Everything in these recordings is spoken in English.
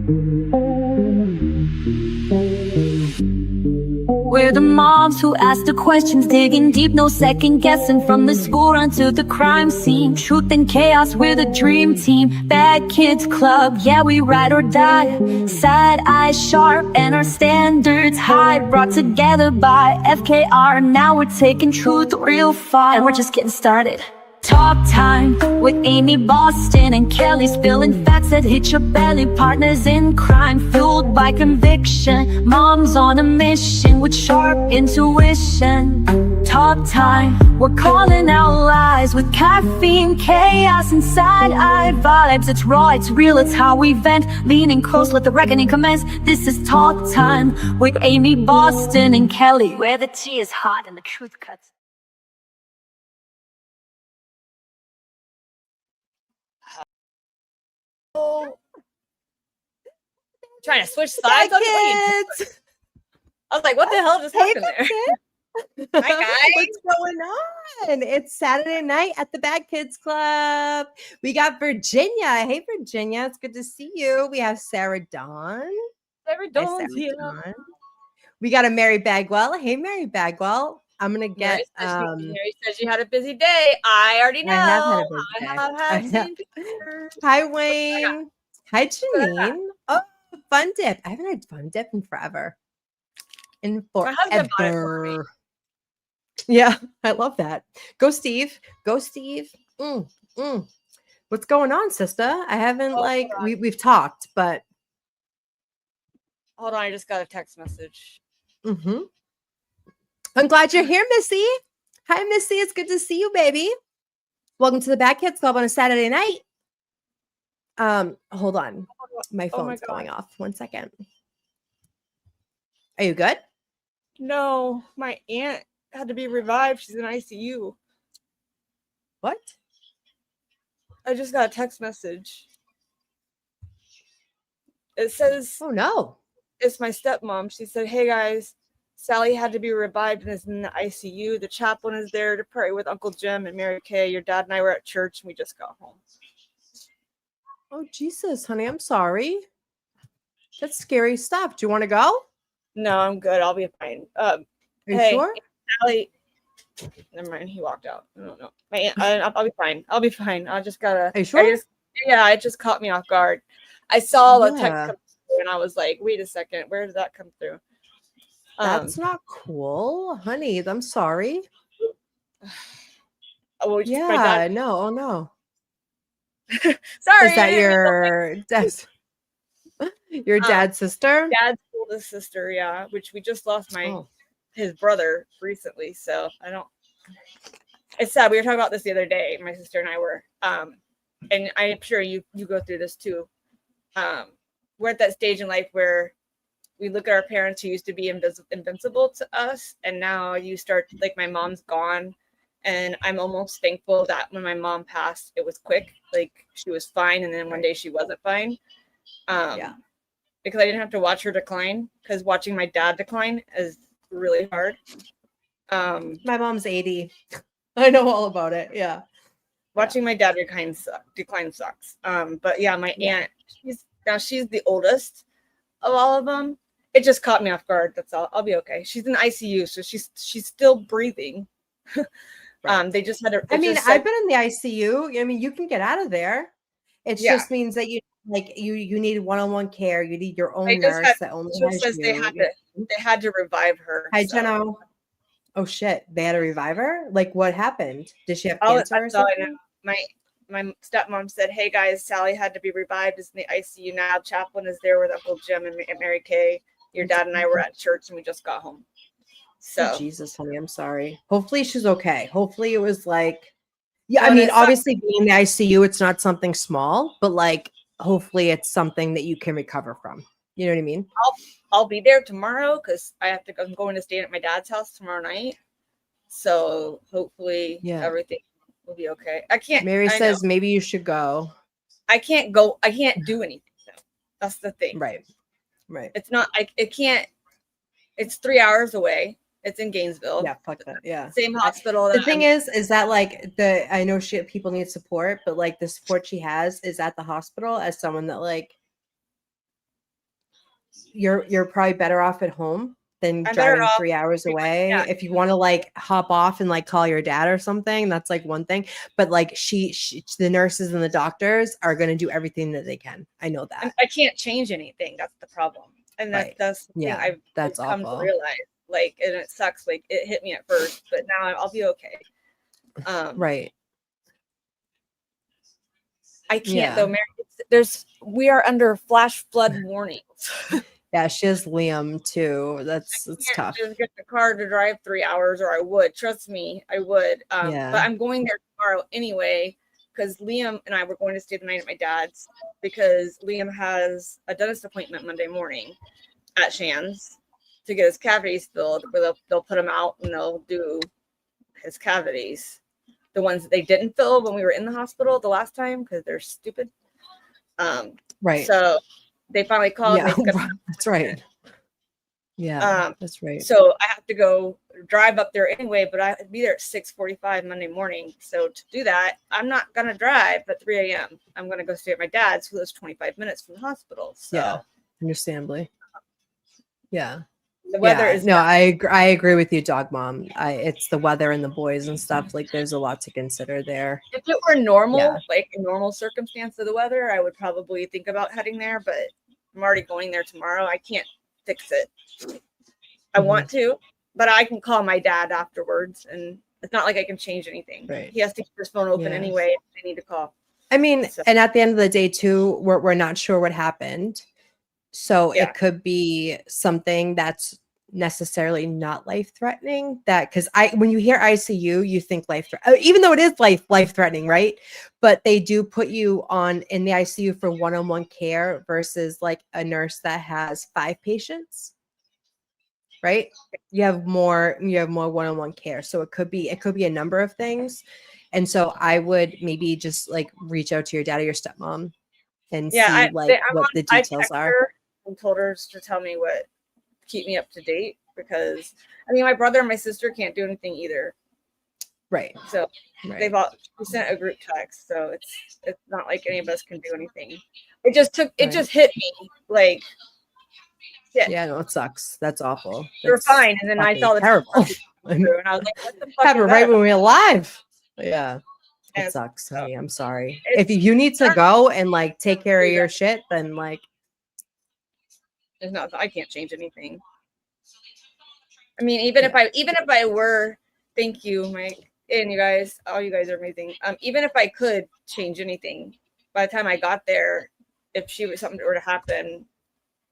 We're the moms who ask the questions, digging deep, no second guessing. From the school run to the crime scene, truth and chaos, we're the dream team. Bad Kids Club, yeah, we ride or die. Sad eyes sharp and our standards high, brought together by FKR. Now we're taking truth real far, and we're just getting started. Talk time with Amy Boston and Kelly, spilling facts that hit your belly. Partners in crime, fueled by conviction. Moms on a mission with sharp intuition. Talk time, we're calling out lies with caffeine, chaos, and side-eyed vibes. It's raw, it's real, it's how we vent. Leaning close, let the reckoning commence. This is Talk Time with Amy Boston and Kelly, where the tea is hot and the truth cuts. Trying to switch sides on kids. I was like, what the hell just happened there? Hi guys. What's going on? It's Saturday night at the Bad Kids Club. We got Virginia. Hey Virginia, it's good to see you. We have Sarah Dawn. Sarah Dawn's here. Dawn. We got a Mary Bagwell. Hey Mary Bagwell. I'm gonna get Mary says you had a busy day. I already know. I have had Hi Wayne. Hi Janine. Oh, Fun Dip. I haven't had Fun Dip in forever. Forever. Yeah, I love that. Go Steve. Go Steve. What's going on, sister? I haven't we've talked, but hold on, I just got a text message. I'm glad you're here, Missy. Hi, Missy. It's good to see you, baby. Welcome to the Bad Kids Club on a Saturday night. Hold on. My phone's going off. 1 second. Are you good? No, my aunt had to be revived. She's in ICU. What? I just got a text message. It says, oh no. It's my stepmom. She said, hey guys, Sally had to be revived and is in the ICU. The chaplain is there to pray with Uncle Jim and Mary Kay. Your dad and I were at church and we just got home. Oh, Jesus, honey. I'm sorry. That's scary stuff. Do you want to go? No, I'm good. I'll be fine. Are you sure? Sally, never mind. He walked out. I don't know. I'll be fine. I'll be fine. I just gotta. Are you sure? It just caught me off guard. I saw the text come through and I was like, wait a second. Where did that come through? That's not cool, honey. I'm sorry. Oh, yeah, no. Oh, no. Sorry. Is that your dad's sister? Dad's oldest sister, yeah. Which we just lost his brother recently. So it's sad. We were talking about this the other day. My sister and I were. And I'm sure you go through this too. We're at that stage in life where we look at our parents who used to be invincible to us, and now you start, like, my mom's gone, and I'm almost thankful that when my mom passed, it was quick. Like, she was fine, and then one day she wasn't fine. Because I didn't have to watch her decline, because watching my dad decline is really hard. My mom's 80. I know all about it. Yeah. Watching my dad decline sucks. But yeah, my aunt, she's the oldest of all of them. It just caught me off guard. That's all. I'll be okay. She's in ICU, so she's still breathing. They just had her. I've been in the ICU. I mean, you can get out of there. It just means that you need one-on-one care. You need your own nurse that only has you. They had to revive her. Hi, Jenna. Oh shit! They had to revive her. Like, what happened? Did she have cancer or something? My stepmom said, "Hey guys, Sally had to be revived. Is in the ICU now. Chaplain is there with Uncle Jim and Mary Kay. Your dad and I were at church and we just got home." So Jesus, honey, I'm sorry. Hopefully she's okay. Hopefully it was like, I mean, obviously being in the ICU, it's not something small, but like, hopefully it's something that you can recover from. You know what I mean? I'll be there tomorrow because I'm going to stay at my dad's house tomorrow night. So hopefully everything will be okay. Mary says maybe you should go. I can't go. I can't do anything. That's the thing. Right. It's not. It can't. It's 3 hours away. It's in Gainesville. Yeah, fuck that. Yeah. Same hospital. The thing is that like I know people need support, but like the support she has is at the hospital as someone that like you're probably better off at home than I'm better driving off 3 hours away. yeah. If you want to like hop off and like call your dad or something, that's like one thing. But like she the nurses and the doctors are going to do everything that they can. I know And that. I can't change anything. That's the problem. And Right. that's the thing Yeah, I've that's come to awful. realize. Like, and it sucks. Like, it hit me at first, but now I'll be okay. Right. I can't Yeah. though, Mary. We are under flash flood warnings. Yeah, she has Liam too. I It's can't tough. just get the car to drive 3 hours, or I would. Trust me, I would. Yeah. But I'm going there tomorrow anyway because Liam and I were going to stay the night at my dad's because Liam has a dentist appointment Monday morning at Shands to get his cavities filled. Where they'll put him out and they'll do his cavities, the ones that they didn't fill when we were in the hospital the last time because they're stupid. Right. So they finally called. Yeah, And that's right. Yeah, that's right. So I have to go drive up there anyway, but I have to be there at 6:45 Monday morning. So to do that, I'm not gonna drive at 3 a.m. I'm gonna go stay at my dad's, who lives 25 minutes from the hospital. So yeah, understandably. Yeah. the weather is no, I agree with you, dog mom. It's the weather and the boys and stuff. Like there's a lot to consider there. if it were normal, Yeah. like a normal circumstance of the weather, I would probably think about heading there, but I'm already going there tomorrow. I can't fix it. I want to, but I can call my dad afterwards, and it's not like I can change anything. Right. He has to keep his phone open Yeah. anyway if they need to call. I mean, So- and at the end of the day, too, we're not sure what happened. So Yeah. it could be something that's necessarily not life threatening. That because when you hear ICU, you think even though it is life threatening, right? But they do put you in the ICU for one-on-one care versus like a nurse that has 5 patients. Right? You have more one-on-one care. So it could be a number of things. And so I would maybe just like reach out to your dad or your stepmom and see what the details are. And told her to tell me keep me up to date, because I mean my brother and my sister can't do anything either. Right. So Right. we sent a group text, so it's not like any of us can do anything. It just Right. just hit me like shit. Yeah, no, it sucks. That's awful. We're That's fine, and then I fucking saw the terrible. and I was like, what the fuck? Happened is right that? when we were alive. Yeah. And It sucks, honey. I'm sorry. It's- If you need to go and like take care of your shit, then like There's not. I can't change anything. I mean, even if I were, thank you, Mike, and you guys, all you guys are amazing. Even if I could change anything, by the time I got there, if something were to happen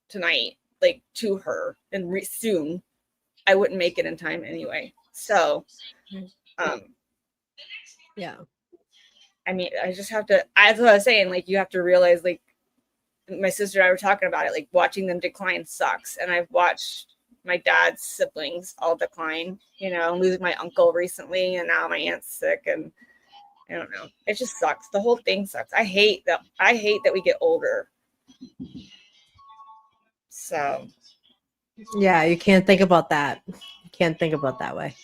tonight, like to her and soon, I wouldn't make it in time anyway. So, yeah. I mean, I just have to. That's what I was saying. Like, you have to realize, like, my sister and I were talking about it. Like, watching them decline sucks, and I've watched my dad's siblings all decline. You know, losing my uncle recently, and now my aunt's sick, and I don't know. It just sucks. The whole thing sucks. I hate that we get older. So, Yeah, you can't think about that. You can't think about that way.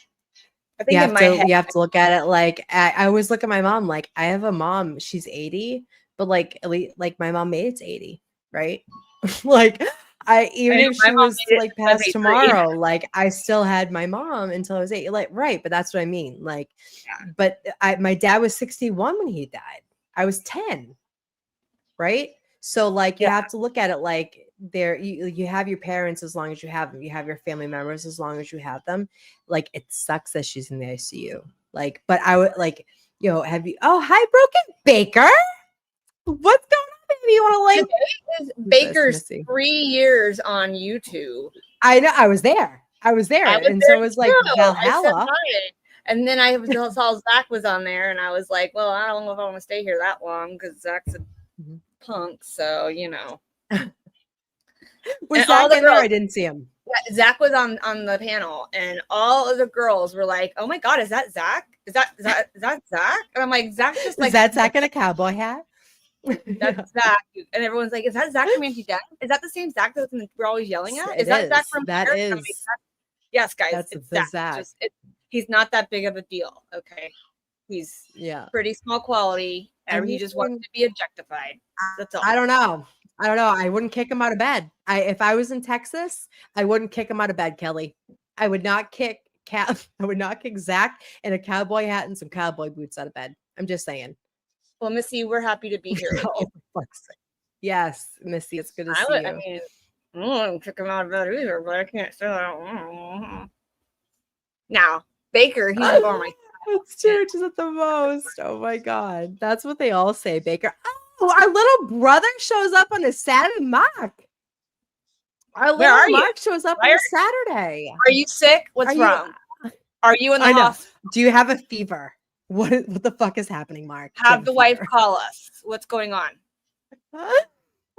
I think in my head, you have to look at it like I always look at my mom like I have a mom, she's 80, but like at least like my mom made it to 80, right? Like even if she was like past 73. tomorrow, like I still had my mom until I was 8. Like, right, but that's what I mean. Like, but my dad was 61 when he died. I was 10, right? So like you have to look at it like you have your parents as long as you have them, you have your family members as long as you have them. Like it sucks that she's in the ICU. Like, but I would like, have you hi Broken Baker, what's going on, baby? You want to like Baker's 3 years on YouTube. I know, I was there and so it was like Valhalla. And then I saw Zach was on there, and I was like, well, I don't know if I want to stay here that long because Zach's a punk, so Was Zach in there? I didn't see him. Yeah, Zach was on the panel, and all of the girls were like, "Oh my god, is that Zach? Is that Zach?" And I'm like, "Zach's just like is that Zach in a cowboy hat?" That's Zach, and everyone's like, "Is that Zach from Anti Death? Is that the same Zach that we're always yelling at? Is that Zach from that Paris?" is? Yes, guys, That's it's the Zach. He's not that big of a deal. Okay, he's pretty small quality, and he just wants to be objectified. That's all. I don't know. I don't know. I wouldn't kick him out of bed. If I was in Texas, I wouldn't kick him out of bed, Kelly. I would not kick I would not kick Zach in a cowboy hat and some cowboy boots out of bed. I'm just saying. Well, Missy, we're happy to be here with you. Oh, for fuck's sake. Yes, Missy, it's good to see I you. mean, I wouldn't kick him out of bed either, but I can't say that. Now, Baker, he's born my. It's church is at the most. Oh my god, that's what they all say, Baker. Oh, our little brother shows up on a Saturday. Mark, our Where are little you? Mark shows up Where- on a Saturday. Are you sick? What's Are you- wrong? Are you in the I know. hospital? Do you have a fever? What the fuck is happening, Mark? Do you Have a the wife fever? call us. What's going on?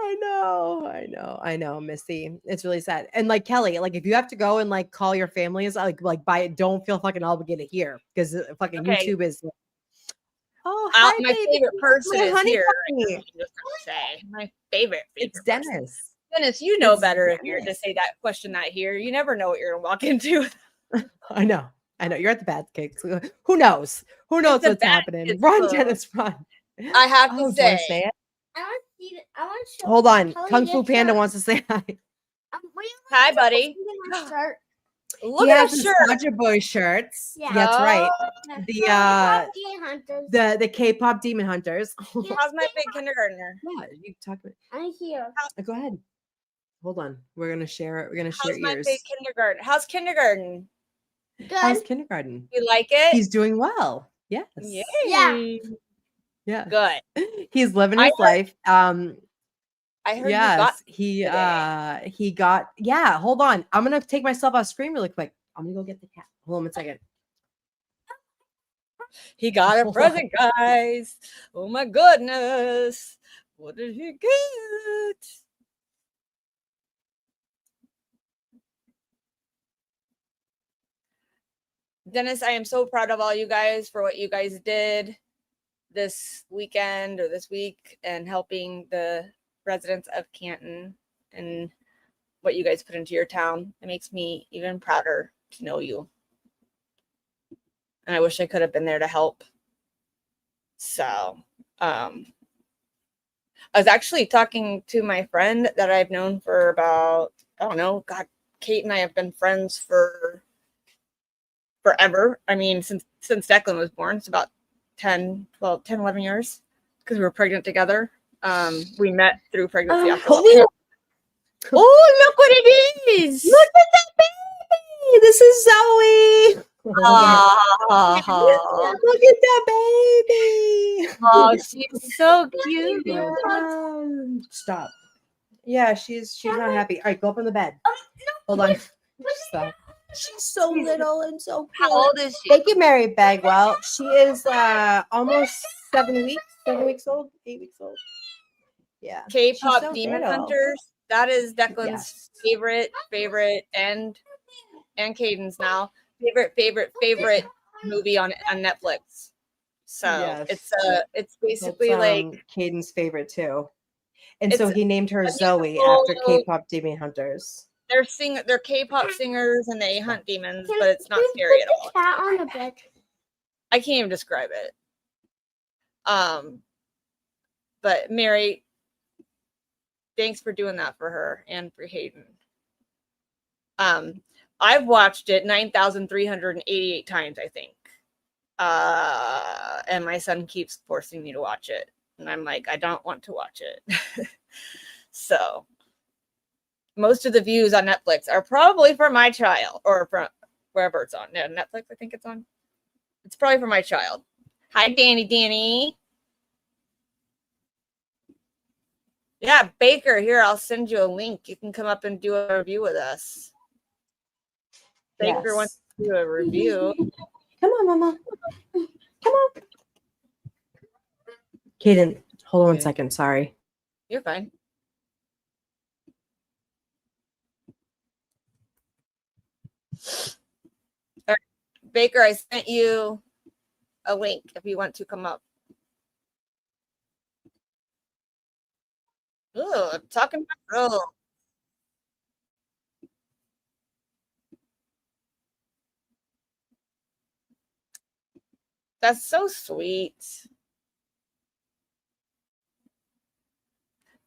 I know, Missy. It's really sad. And like Kelly, like if you have to go and like call your families, like by it, don't feel fucking obligated here because fucking Okay. YouTube is. Oh, hi, My baby. favorite person My is honey here. bunny. I'm just gonna say my favorite. It's person. Dennis. Dennis, you know It's better if you're to Dennis. say that question that here. You never know what you're gonna walk into. I know. You're at the bad kicks. Who knows? Who knows the what's Bad happening? Kids Run, Club. Dennis, run. I have to Oh, do you wanna say, say it? I want to see. I want to show. Hold on. Kelly Kung Fu this Panda shirt. wants to say hi. hi, buddy. My shirt. Look He at has the the shirt. Soulja Boy shirts. Yeah. That's right. Yeah. The, Deer Hunters. The K-pop Demon Hunters. How's my big kindergartner? Yeah, you talk about. I'm here. Go ahead. Hold on. We're gonna share it. We're gonna share How's my ears. big kindergarten? How's kindergarten? Good. How's kindergarten? You like it? He's doing well. Yes. Yay. Yeah. Yeah. Good. He's living I his heard- life. I heard you got Yes. He today. got. Yeah. Hold on. I'm gonna take myself off screen really quick. I'm gonna go get the cat. Hold on 1 second. He got a present, guys. Oh my goodness. What did he get? Dennis, I am so proud of all you guys for what you guys did this weekend or this week and helping the residents of Canton and what you guys put into your town. It makes me even prouder to know you. And I wish I could have been there to help. So, I was actually talking to my friend that I've known for about, I don't know, God, Kate and I have been friends for forever. I mean, since Declan was born, it's about 10, 11 years because we were pregnant together. We met through pregnancy. Oh, Oh, look what it is. look at that baby! This is Zoe. Oh, Look at that baby. oh, she's so cute. Stop. Yeah, she's not happy. All right, go up on the bed. Hold on. Stop. She's so little and so cute. How old is she? Thank you, Mary Bagwell. She is almost 7 weeks, 7 weeks old, 8 weeks old. Yeah. She's K-pop so Demon little. Hunters. That is Declan's Yes. favorite, and Caden's now favorite movie on Netflix. So Yes. it's basically like Caden's favorite too. And so It's he named her a Zoe musical- after K-pop Demon Hunters. they're K-pop singers and they hunt demons, Can but it's not we scary put at all. the cat on the bed. I can't even describe it. But Mary, thanks for doing that for her and for Hayden. I've watched it 9,388 times, I think. And my son keeps forcing me to watch it. And I'm like, I don't want to watch it. So most of the views on Netflix are probably for my child or from wherever it's on. No, Netflix, I think it's on. It's probably for my child. Hi, Danny. Yeah, Baker, here, I'll send you a link. You can come up and do a review with us. Baker Yes. wants to do a review. Come on, Mama. Come on. Caden, hold on Okay. 1 second. Sorry. You're fine. All right, Baker, I sent you a link if you want to come up. Ooh, talking about girl. That's so sweet.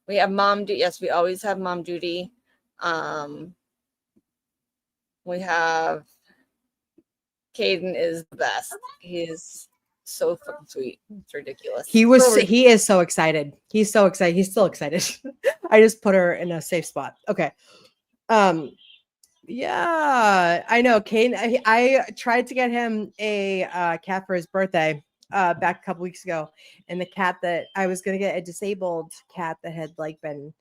We have mom duty. Yes, we always have mom duty. We have Caden is the best. He is so fucking sweet. It's ridiculous. He was. So He is so excited. He's so excited. He's still excited. I just put her in a safe spot. Okay. Yeah, I know. Caden. I tried to get him a cat for his birthday back a couple weeks ago, and the cat that I was gonna get a disabled cat that had like been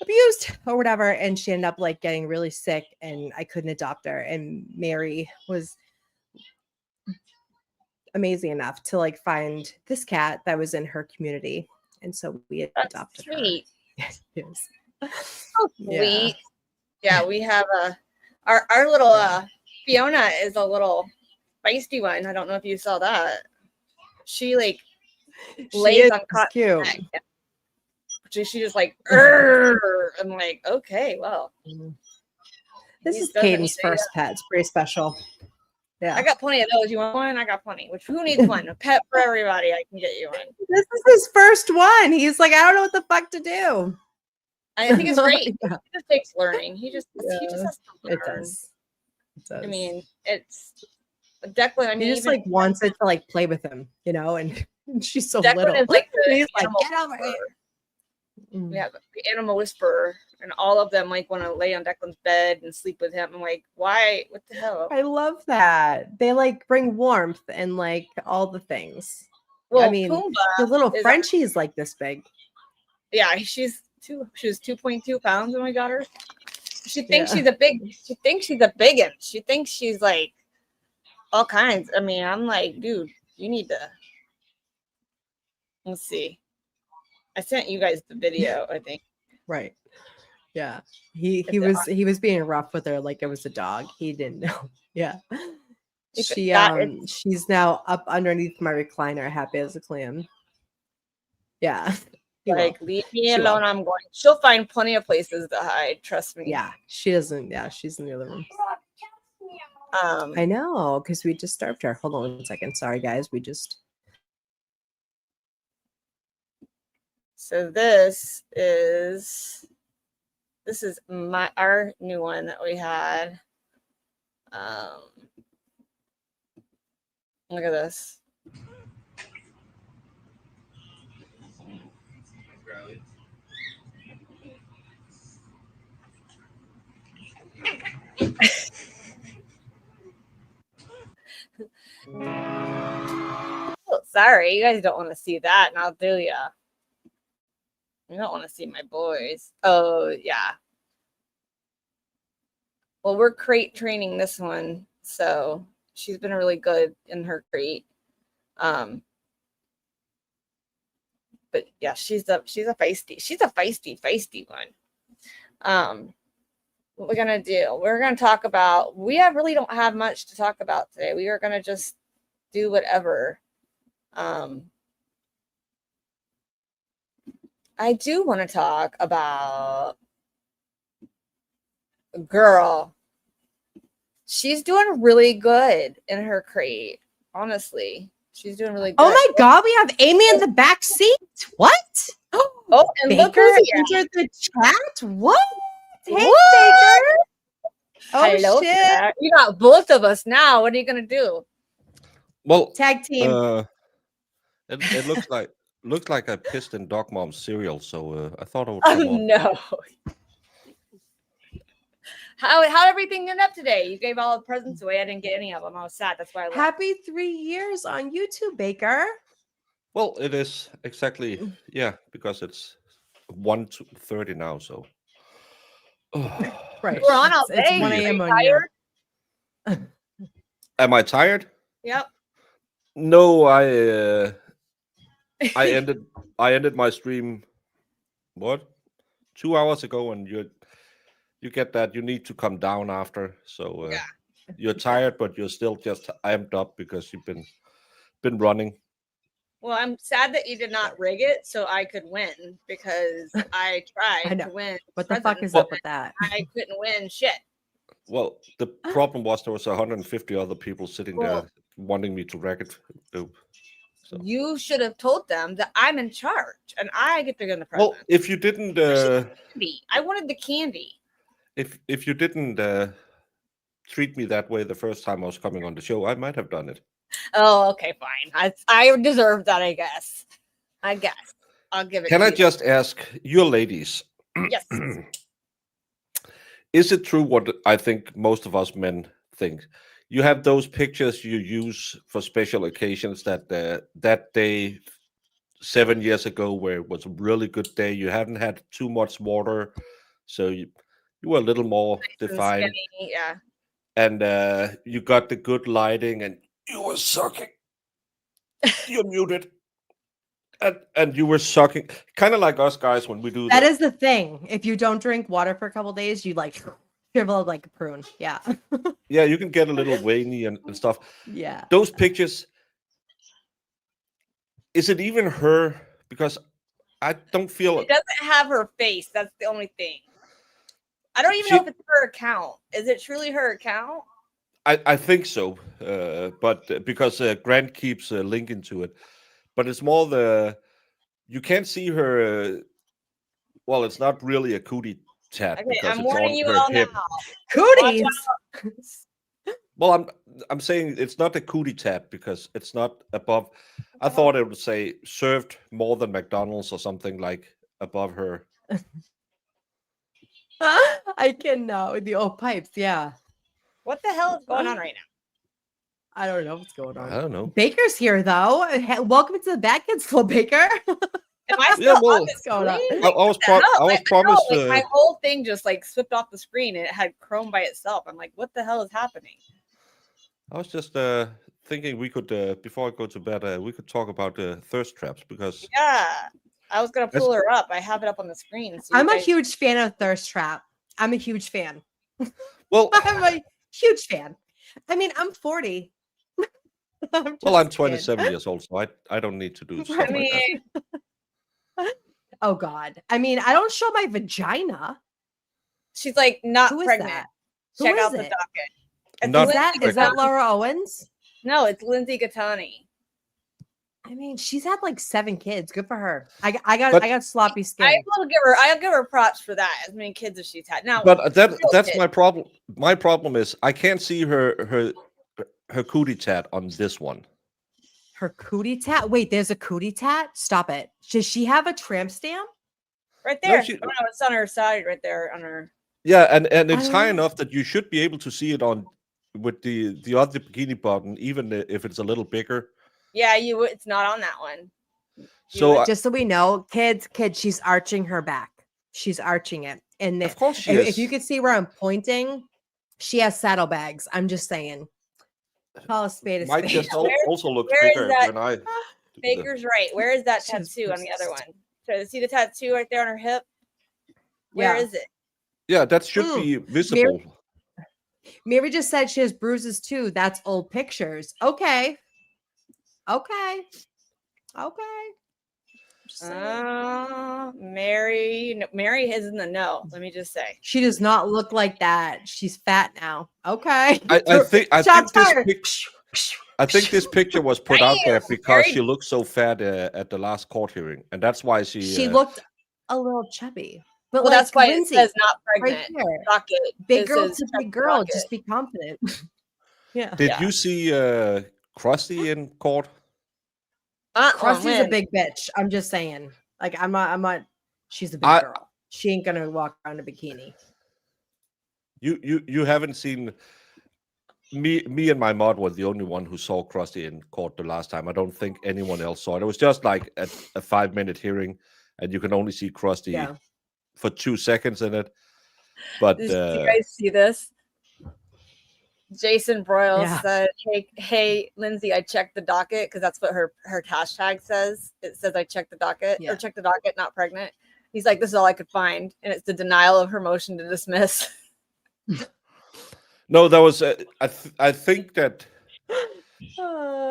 abused or whatever, and she ended up like getting really sick, and I couldn't adopt her. And Mary was amazing enough to like find this cat that was in her community, and so we that's adopted sweet. her. Yes. So sweet. Yeah, we have our little Fiona is a little feisty one. I don't know if you saw that. She like lays on cotton cute. neck. She just like, "Urgh." I'm like, okay, well. This He is doesn't Caden's need first pet. It's pretty special. Yeah. I got plenty of those. You want one? I got plenty. Who needs one? A pet for everybody. I can get you one. This is his first one. He's like, I don't know what the fuck to do. I think it's great. Yeah. It just takes learning. He just Yeah, has to learn. It does. It does. I mean, it's Declan. I mean, he just even like wants it to like play with him, you know, and she's so Declan little. is like the And he's like, animal get over here. whisperer. Mm. We have the animal whisperer, and all of them like want to lay on Declan's bed and sleep with him. I'm like, why? What the hell? I love that. They like bring warmth and like all the things. Well, I mean, Pumbaa the little is- Frenchie is like this big. Yeah, she was 2.2 pounds when we got her. She thinks Yeah. she's a big. She thinks she's a biggin. She thinks she's like all kinds. I mean, I'm like, dude, you need to. Let's see. I sent you guys the video. I think. Right. Yeah. He It's was being rough with her like it was a dog. He didn't know. Yeah. If She that is- she's now up underneath my recliner, happy as a clam. Yeah. He will. Like, leave me She will. alone. I'm going. She'll find plenty of places to hide. Trust me. Yeah, she doesn't. Yeah, she's in the other room. I know, because we just starved her. Hold on 1 second. Sorry, guys. So this is our new one that we had. Look at this. Oh, sorry, you guys don't want to see that, and I'll do ya. You don't want to see my boys. Oh, yeah. Well, we're crate training this one, so she's been really good in her crate. But yeah, she's a feisty one. What we're gonna do? We're gonna talk about. We really don't have much to talk about today. We are gonna just do whatever. I do want to talk about a girl. She's doing really good in her crate. Honestly, she's doing really good. Oh my God, we have Amy in the back seat. What? Oh, and look Baker's who's here. entered the chat. What? Hey, What? Baker. Oh Hello shit! there. You got both of us now. What are you gonna do? Well, Tag team. it looks like I pissed in Dog Mom's cereal, so I thought I would Oh come on. no. How everything end up today? You gave all the presents away. I didn't get any of them. I was sad. That's why I left. Happy 3 years on YouTube, Baker. Well, it is exactly because it's 1:30 now, so. Right. We're on all It's day. 1 Are you a.m. on tired? your. Am I tired? Yep. No, I ended my stream 2 hours ago, and you get that you need to come down after, so Yeah. you're tired, but you're still just amped up because you've been running. Well, I'm sad that you did not rig it so I could win because I tried know. to win. What the fuck is presents up with that? and I couldn't win shit. Well, the problem was there was 150 other people sitting Well- there wanting me to wreck it. So. You should have told them that I'm in charge and I get to go in the present. Well, if you didn't, Candy. I wanted the candy. if you didn't treat me that way the first time I was coming on the show, I might have done it. Oh, okay, fine. I deserve that, I guess. I'll give it. Can to I you. just ask your ladies? Yes. Is it true what I think most of us men think? You have those pictures you use for special occasions that day 7 years ago where it was a really good day. You haven't had too much water, so you were a little more And defined, skinny, yeah. and you got the good lighting, and you were sucking. You're muted. And you were sucking, kind of like us guys when we do That is the thing. If you don't drink water for a couple days, you like shrivel up like a prune. Yeah. Yeah, you can get a little veiny and stuff. Yeah. Those pictures, is it even her? Because I don't feel It doesn't have her face. That's the only thing. I don't even She- know if it's her account. Is it truly her account? I think so, but because Grant keeps linking to it, but it's more you can't see her. Well, it's not really a cootie tat Okay, because I'm it's warning on you her all hip. now. Cooties. Well, I'm saying it's not a cootie tat because it's not above. I thought it would say served more than McDonald's or something like above her. I can know the old pipes. Yeah. What the hell is going on right now? I don't know what's going I on. don't know. Baker's here though. Welcome to the Bad Kids Club, Baker. Am I still Yeah, well, on this going on? screen? I was promised. Like, my whole thing just like slipped off the screen and it had Chrome by itself. I'm like, what the hell is happening? I was just thinking we could before I go to bed, we could talk about thirst traps because Yeah. I was gonna That's- pull her up. I have it up on the screen. So you I'm a guys- huge fan of Thirst Trap. I'm a huge fan. well, I'm a huge fan. I mean, I'm 40. I'm well, I'm just saying. 27 years old, so I don't need to do stuff I like that. mean, Oh God. I mean, I don't show my vagina. she's like not Who is pregnant. that? Who Check is out the it? docket. It's Not Is that Lindsay is that Gattani. Laura Owens? No, it's Lindsay Gattani. I mean, she's had like 7 kids. Good for her. I got But- I got sloppy skin. I'll give her props for that. As many kids as she's had. Now, But that's kid. my problem. My problem is I can't see her cootie tat on this one. Her cootie tat. Wait, there's a cootie tat? Stop it. Does she have a tramp stamp? right No, there. she- Oh, no, it's on her side, right there on her. Yeah, and it's I high don't know. enough that you should be able to see it on with the other bikini button, even if it's a little bigger. Yeah, you. It's not on that one. So Just so we know, kids, she's arching her back. She's arching it. And of course she if is. you could see where I'm pointing, she has saddlebags. I'm just saying. Call a spade a my spade. chest also looks where is bigger that- when I. do the- Baker's right. Where is that Jesus tattoo on the other Christ. one? So see the tattoo right there on her hip. Where Yeah. is it? Yeah, that should Mm. be visible. Mary just said she has bruises too. That's old pictures. Okay. Okay. Just saying. Mary is in the know. Let me just say. She does not look like that. She's fat now. Okay. I think Shots this fired. I think this picture was put out there Damn, because very- she looked so fat at the last court hearing, and that's why she. She looked a little chubby. But Well, like that's why Lindsay, it says not right pregnant. there. Docket. Big It girl says to check big the girl. docket. Just be confident. Yeah. Did yeah. you see Krusty in court? Krusty's a when? big bitch. I'm just saying. Like I'm not she's a big I- girl. She ain't gonna walk around in a bikini. You haven't seen me and my mod were the only one who saw Krusty in court the last time. I don't think anyone else saw it. It was just like a 5-minute hearing, and you can only see Krusty Yeah. for 2 seconds in it. But Did you guys see this? Jason Broyle Yeah. said, "Hey, Lindsay, I checked the docket because that's what her hashtag says. It says I checked the docket Yeah. or check the docket, not pregnant." He's like, "This is all I could find," and it's the denial of her motion to dismiss. no, that was I think that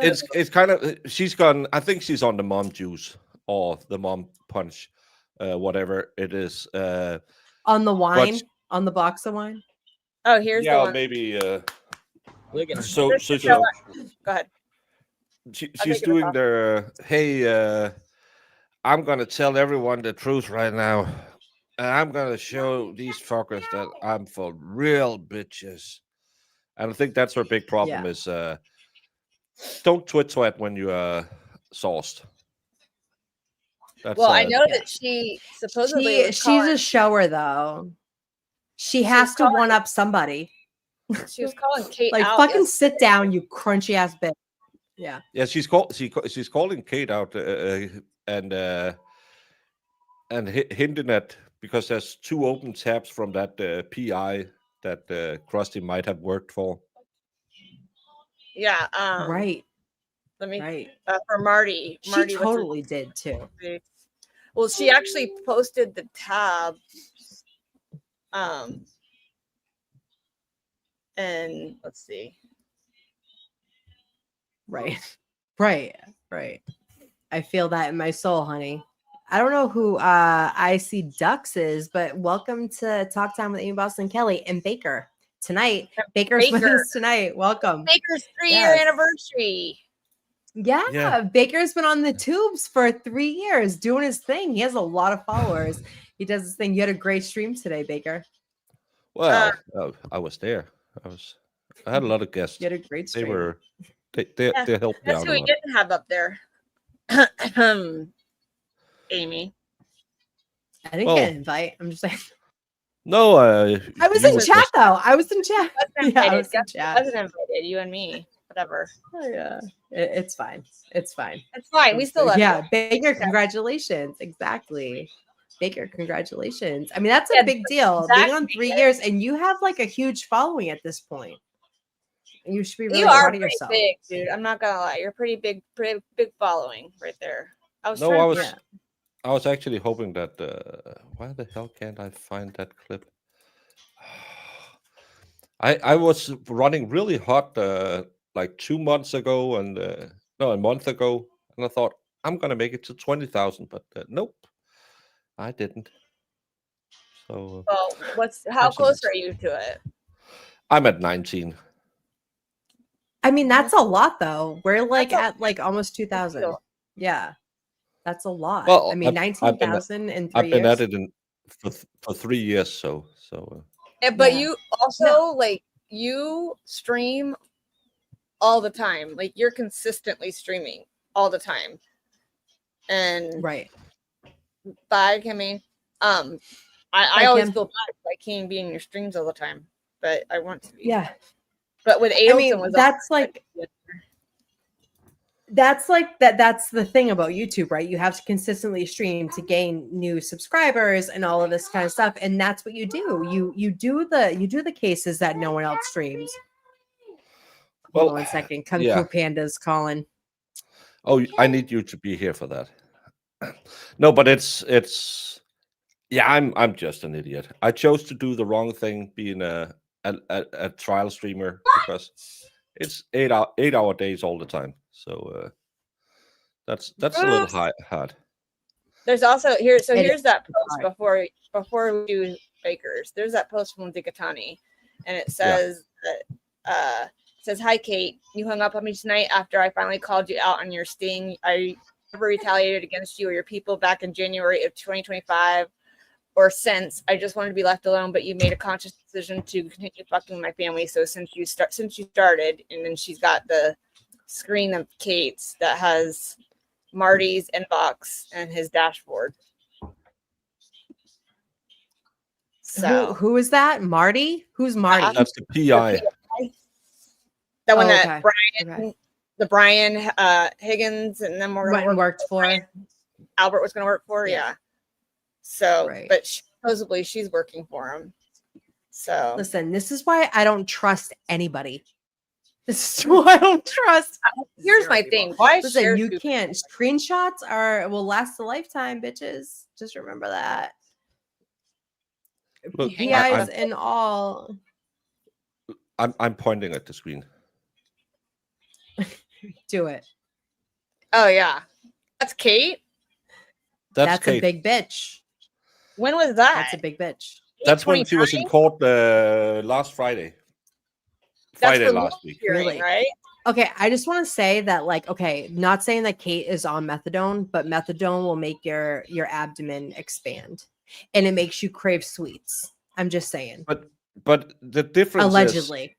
it's kind of she's gone. I think she's on the mom juice or the mom punch, whatever it is. On the wine, But- on the box of wine. Oh, here's the Yeah, one. maybe. Look at So This so is so Go ahead. she's think it was doing awesome. the hey. I'm gonna tell everyone the truth right now, and I'm gonna show these fuckers that I'm for real, bitches. And I think that's her big problem Yeah. is don't twit sweat when you are sauced. That's Well, I know Yeah. that she supposedly was She's a shower though. She She has was to one up somebody. she was calling Kate Like out. fucking yesterday. sit down, you crunchy ass bitch. Yeah. yeah. She's calling Kate out and hinting at because there's 2 open tabs from that PI that Krusty might have worked for. Yeah. Right. Let me Right. for Marty. She Marty what's her totally did too. name? Well, she actually posted the tab. And let's see. Right. Right. Right. I feel that in my soul, honey. I don't know who I see Ducks is, but welcome to Talk Time with Amy Boston Kelly and Baker tonight. Baker's with Baker. us tonight. Welcome. Baker's 3-year Yes. anniversary. Yeah, Baker's been on the tubes for 3 years doing his thing. He has a lot of followers. He does his thing. You had a great stream today, Baker. Well, I was there. I had a lot of guests. You had a great They stream. were they Yeah, helped me That's out who a we lot. didn't have up there. Amy. I didn't Well, get an invite. I'm just saying. No, I was you in were chat just- though. I was in chat. Wasn't Yeah, I invited. was in Guess who chat. wasn't invited? You and me. Whatever. Oh, yeah, it's fine. It's fine. It's fine. We still love yeah, you. Baker, congratulations. Exactly. Baker, congratulations. I mean, that's a Yeah, big deal. Being on exactly. 3 years, and you have like a huge following at this point. You should be really You are proud of pretty yourself. big, dude. I'm not gonna lie. You're pretty big following right there. I was No, trying I to was Yeah. I was actually hoping that why the hell can't I find that clip? I was running really hot like 2 months ago and no, a month ago, and I thought I'm gonna make it to 20,000, but nope, I didn't. So Well, how Actually, close that's- are you to it? I'm at 19. I mean, that's a lot though. We're like That's a- at like almost 2,000. deal. Yeah. That's a lot. Well, I mean, I've been 19,000 in 3 I've been years. at it for 3 years, so But Yeah. you also like you stream all the time. Like you're consistently streaming all the time. And Right. bye, Kimmy. I Bye, always Kim. feel bad like can't be in your streams all the time, but I want to be. Yeah. But with I Adelson mean, was that's like that's the thing about YouTube, right? You have to consistently stream to gain new subscribers and all of this kind of stuff, and that's what you do. You do the cases that no one else streams. Hold Well, on 1 second. Kung yeah. Fu Panda's calling. Oh, I need you to be here for that. No, but it's yeah, I'm just an idiot. I chose to do the wrong thing being a trial streamer because it's 8-hour days all the time. So that's a little hard. There's also here. So It here's that post hard. before we do Bakers. There's that post from Dikatani, and it says that it says, "Hi Kate, you hung up on me tonight after I finally called you out on your sting. I never retaliated against you or your people back in January of 2025 or since. I just wanted to be left alone, but you made a conscious decision to continue fucking my family. So since you started," and then she's got the screen of Kate's that has Marty's inbox and his dashboard. So Who is that? Marty? Who's Marty? That's the PI. that one Oh, that okay. Brian, Okay. the Brian Higgins, and then we're Went gonna and work, worked for. Albert was gonna work for, Yeah. yeah. So, Right. but supposedly she's working for him. So Listen, this is why I don't trust anybody. This is why I don't trust. here's zero my people. thing. Why Listen, share you stupid- can't. Screenshots will last a lifetime, bitches. Just remember that. Look, PIs and all. I'm pointing at the screen. Do it. Oh yeah, that's Kate. That's Kate. a big bitch. When was that? That's a big bitch. That's when she was in 8/29? court last Friday. That's Friday for last legal week. hearing, Really? right? Okay, I just want to say that, like, okay, not saying that Kate is on methadone, but methadone will make your abdomen expand, and it makes you crave sweets. I'm just saying. But the difference is, Allegedly.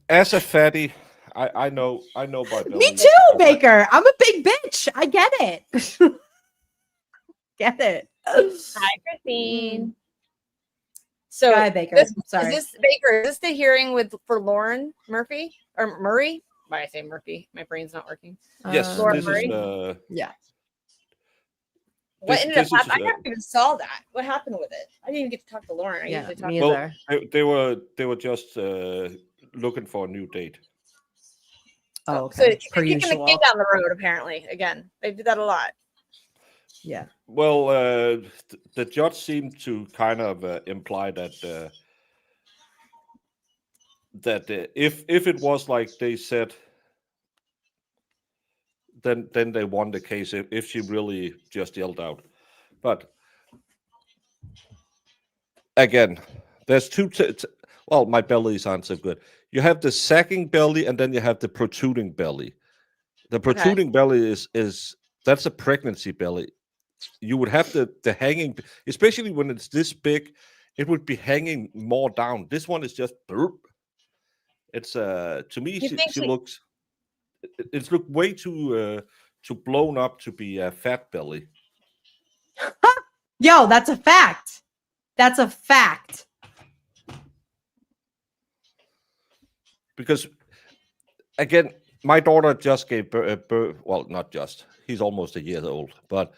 as a fatty, I know my belly. Me too, Baker. I'm a big bitch. I get it. Get it. Hi, Christine. So Go ahead, Baker. Sorry. Is this Baker? Is this the hearing for Lauren Murphy or Murray? Why I say Murphy? My brain's not working. Yes, Laura this Murray? is Yeah. What This- ended up this is, happening? I never even saw that. What happened with it? I didn't even get to talk to Lauren. I Yeah, usually talk me to either. well, they were just looking for a new date. Oh, So okay. they're Per kicking the usual. kid down the road. Apparently, again, they do that a lot. Yeah. Well, the judge seemed to kind of imply that if it was like they said, then they won the case if she really just yelled out. But again, there's well, my bellies aren't so good. You have the sagging belly, and then you have the protruding belly. The protruding belly is that's a pregnancy belly. You would have the hanging, especially when it's this big, it would be hanging more down. This one is just burp. It's to me You think she looks it's looked way too blown up to be a fat belly. Yo, that's a fact. That's a fact. Because again, my daughter just gave birth. Well, not just. He's almost a year old, but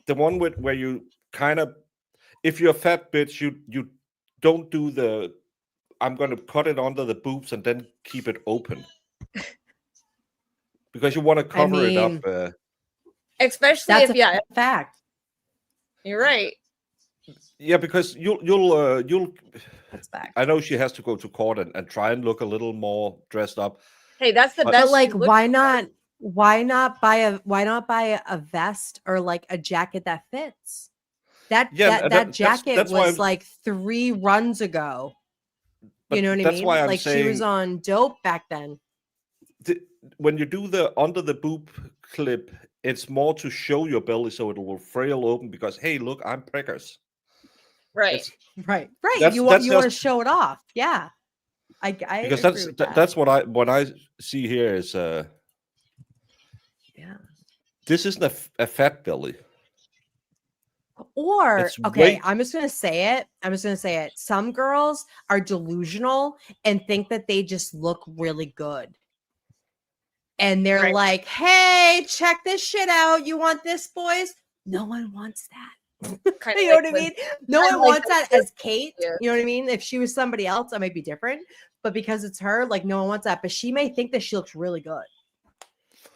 the one where you kind of, if you're a fat bitch, you don't do the, I'm going to cut it under the boobs and then keep it open because you want to cover it up. Especially That's if a fact. you're right. Yeah, because you'll. That's fact. I know she has to go to court and try and look a little more dressed up. Hey, that's the But- best. But like, she looks why for. not buy a vest or like a jacket that fits? That jacket that's why was like 3 runs ago. But You know what I that's mean? why I'm Like saying she was on dope back then. when you do the under the boob clip, it's more to show your belly so it will frail open because hey, look, I'm preggers. Right. It's- Right. That's- You that's want to just- show it off. Yeah. I Because agree with that. that's what I see here is yeah. this isn't a fat belly. Or It's okay, way- I'm just gonna say it. Some girls are delusional and think that they just look really good. And they're Right. like, hey, check this shit out. You want this, boys? No one wants that. Kind You know what I mean? No kinda one like wants that the- as Kate. Yeah. You know what I mean? If she was somebody else, I might be different. But because it's her, like no one wants that. But she may think that she looks really good.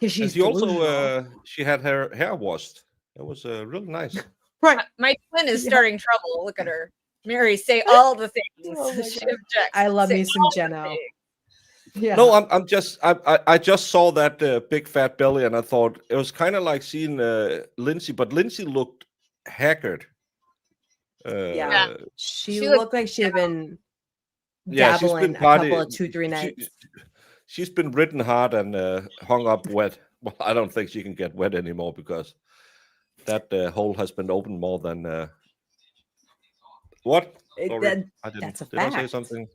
Because And she's she also delusional. she had her hair washed. It was really nice. Right. My twin is Yeah. starting trouble. Look at her. Mary, say all the things. Oh my She God. objects. I love Say me some all the Jeno. things. Yeah. No, I just saw that big fat belly and I thought it was kind of like seeing Lindsay, but Lindsay looked haggard. Yeah. She She looked like she'd have been Yeah, she's dabbling been a couple party- of 2-3 nights. She's been ridden hard and hung up wet. Well, I don't think she can get wet anymore because that hole has been opened more than what? Sorry, I didn't. that's a Did I say fact. something?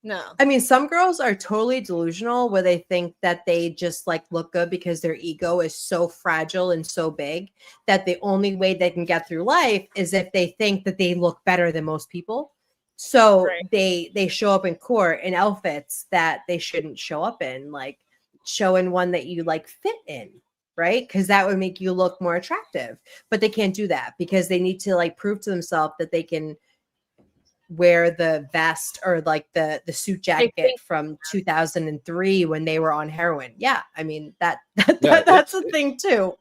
No. I mean, some girls are totally delusional where they think that they just like look good because their ego is so fragile and so big that the only way they can get through life is if they think that they look better than most people. So Right. they show up in court in outfits that they shouldn't show up in, like showing one that you like fit in, right? Because that would make you look more attractive. But they can't do that because they need to like prove to themselves that they can wear the vest or like the suit jacket think- from 2003 when they were on heroin. Yeah, I mean that Yeah, that's a thing too.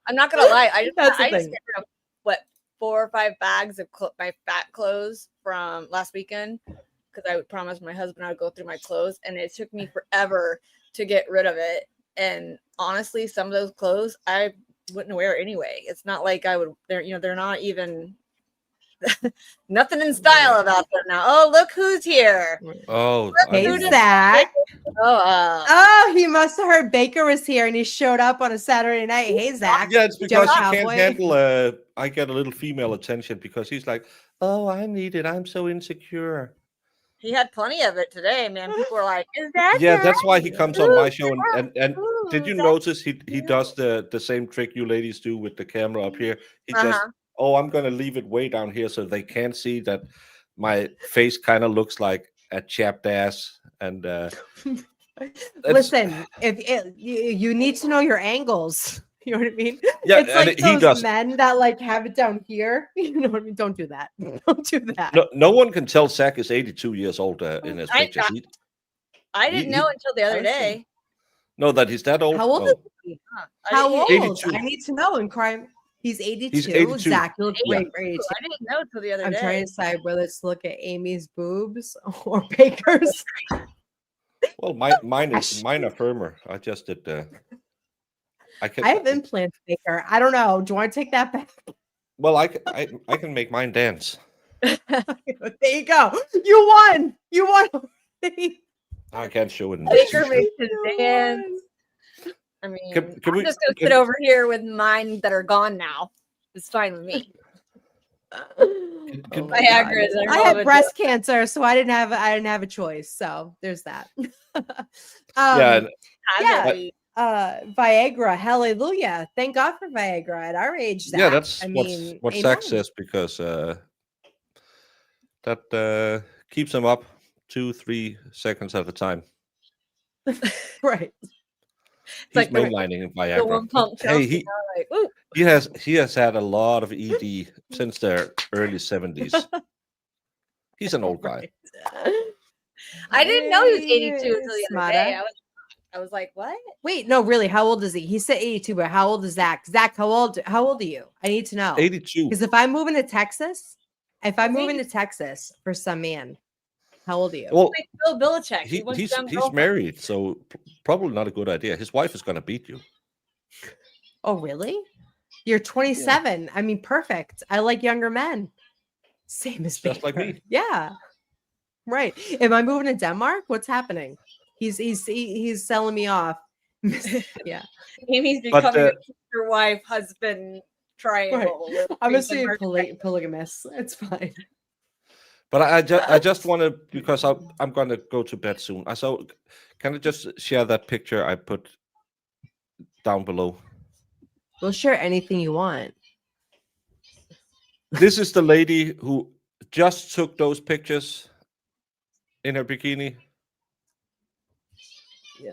I'm not gonna lie. I just That's the I just thing. got rid of what 4 or 5 bags of my fat clothes from last weekend because I promised my husband I would go through my clothes, and it took me forever to get rid of it. And honestly, some of those clothes I wouldn't wear anyway. It's not like I would. They're not even. Nothing in style about them now. Oh, look who's here. Oh, Hey, Who did- Zach. Oh, Oh, he must have heard Baker was here and he showed up on a Saturday night. Hey, Zach. yeah, it's Joe because he can't Cowboy. handle. I get a little female attention because he's like, "Oh, I need it. I'm so insecure." he had plenty of it today, man. People were like, "Is that?" Yeah, Zach? that's why he comes on Ooh, my show. And Ooh, did you Zach. notice he does the same trick you ladies do with the camera up here? He just, Uh-huh. oh, I'm gonna leave it way down here so they can't see that my face kind of looks like a chapped ass. And Listen, you need to know your angles. You know what I mean? Yeah, it's and like he those does. men that like have it down here. You know what I mean? Don't do that. Don't do that. no one can tell Zach is 82 years old in his I- pictures. I didn't he- know until the other I was day. No, that he's that old. How old No. is he? Huh. How old? 82. I need to know in crime. He's 82. He's 82. Zach, you look Yeah. great for 82. I didn't know until the other I'm day. trying to decide whether to look at Amy's boobs or Baker's. Well, mine are firmer. I just did. I can. I have implants, Baker. I don't know. Do you want to take that back? Well, I can make mine dance. There you go. You won. You won. I can't show it. In Baker this. makes his dance. I mean, Can I'm we- just gonna can- sit over here with mine that are gone now. It's fine with me. Can- Viagra's are I all had the- breast cancer, so I didn't have a choice. So there's that. Yeah, and Has yeah. it? Viagra, hallelujah. Thank God for Viagra at our age. yeah, Zach. that's I what mean, Zach amen. says because that keeps him up 2-3 seconds at a time. Right. He's like the- mainlining in The one Viagra. pump Hey, Chelsea, like, ooh. he has had a lot of ED since their early 70s. He's an old guy. I didn't know he was 82 until the other Smata. day. I was like, what? Wait, no, really. How old is he? He said 82, but how old is Zach? Zach, how old are you? I need to know. 82. Because if I'm moving to Texas, He's for some man, how old are you? Well, Like Bill Belichick. He wants he's them he's girlfriend. married, so probably not a good idea. His wife is gonna beat you. Oh, really? You're 27. I mean, perfect. I like younger men. Same as Just like Baker. me. Yeah. Right. Am I moving to Denmark? What's happening? He's selling me off. Yeah. Amy's But, becoming a future wife, husband triangle. with I'm gonna Jason say Martin. polygamous. It's fine. But I just want to, because I'm gonna go to bed soon. So can I just share that picture I put down below? We'll share anything you want. This is the lady who just took those pictures in her bikini. Yeah.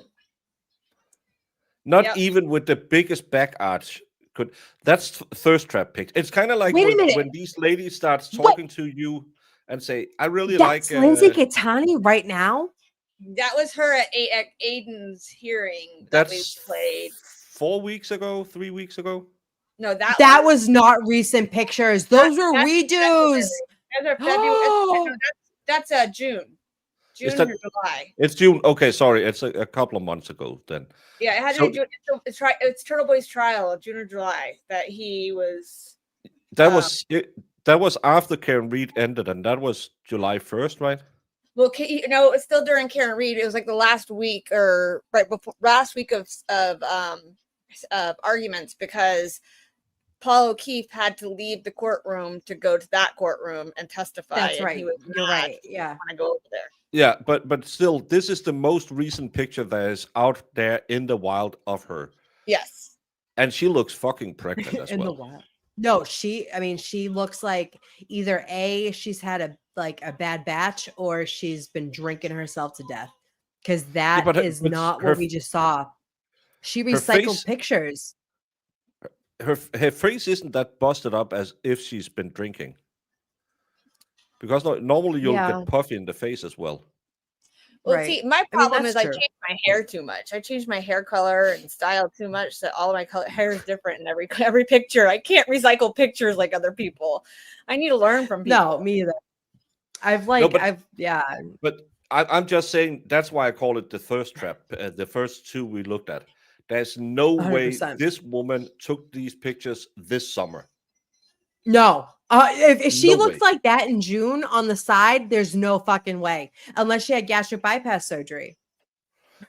Not Yep. even with the biggest back arch could. That's thirst trap pics. It's kind of like Wait a minute. when these ladies start What? talking to you and say, "I really That's like." Lindsay Catani right now. That was her at Aiden's hearing that we That's played. 4 weeks ago, 3 weeks ago. No, That was not recent pictures. Those were that's redos. That's our February. That's June. June that- or July. It's June. Okay, sorry. It's a couple of months ago then. Yeah, it had to So- be June. It's Turtle Boy's trial of June or July that he was. That was it. That was after Karen Reed ended, and that was July 1st, right? Well, it's still during Karen Reed. It was like the last week or right before last week of arguments because Paul O'Keefe had to leave the courtroom to go to that courtroom and testify. That's and right. He was You're not right. Yeah. want to go over there. Yeah, but still, this is the most recent picture that is out there in the wild of her, Yes. and she looks fucking pregnant as In the well. wild. No, she looks like either she's had a bad batch or she's been drinking herself to death. Because that but is not her what we just saw. She her recycled face- pictures. Her face isn't that busted up as if she's been drinking, because normally you'll Yeah. get puffy in the face as well. Well, Right. see, my problem that's is I true. changed my hair too much. I changed my hair color and style too much, so all of my hair is different in every picture. I can't recycle pictures like other people. I need to learn from people. No, me either. Yeah. But I'm just saying that's why I call it the thirst trap. The first two we looked at. There's no way 100%. this woman took these pictures this summer. No, If she No looks way. like that in June on the side, there's no fucking way. Unless she had gastric bypass surgery.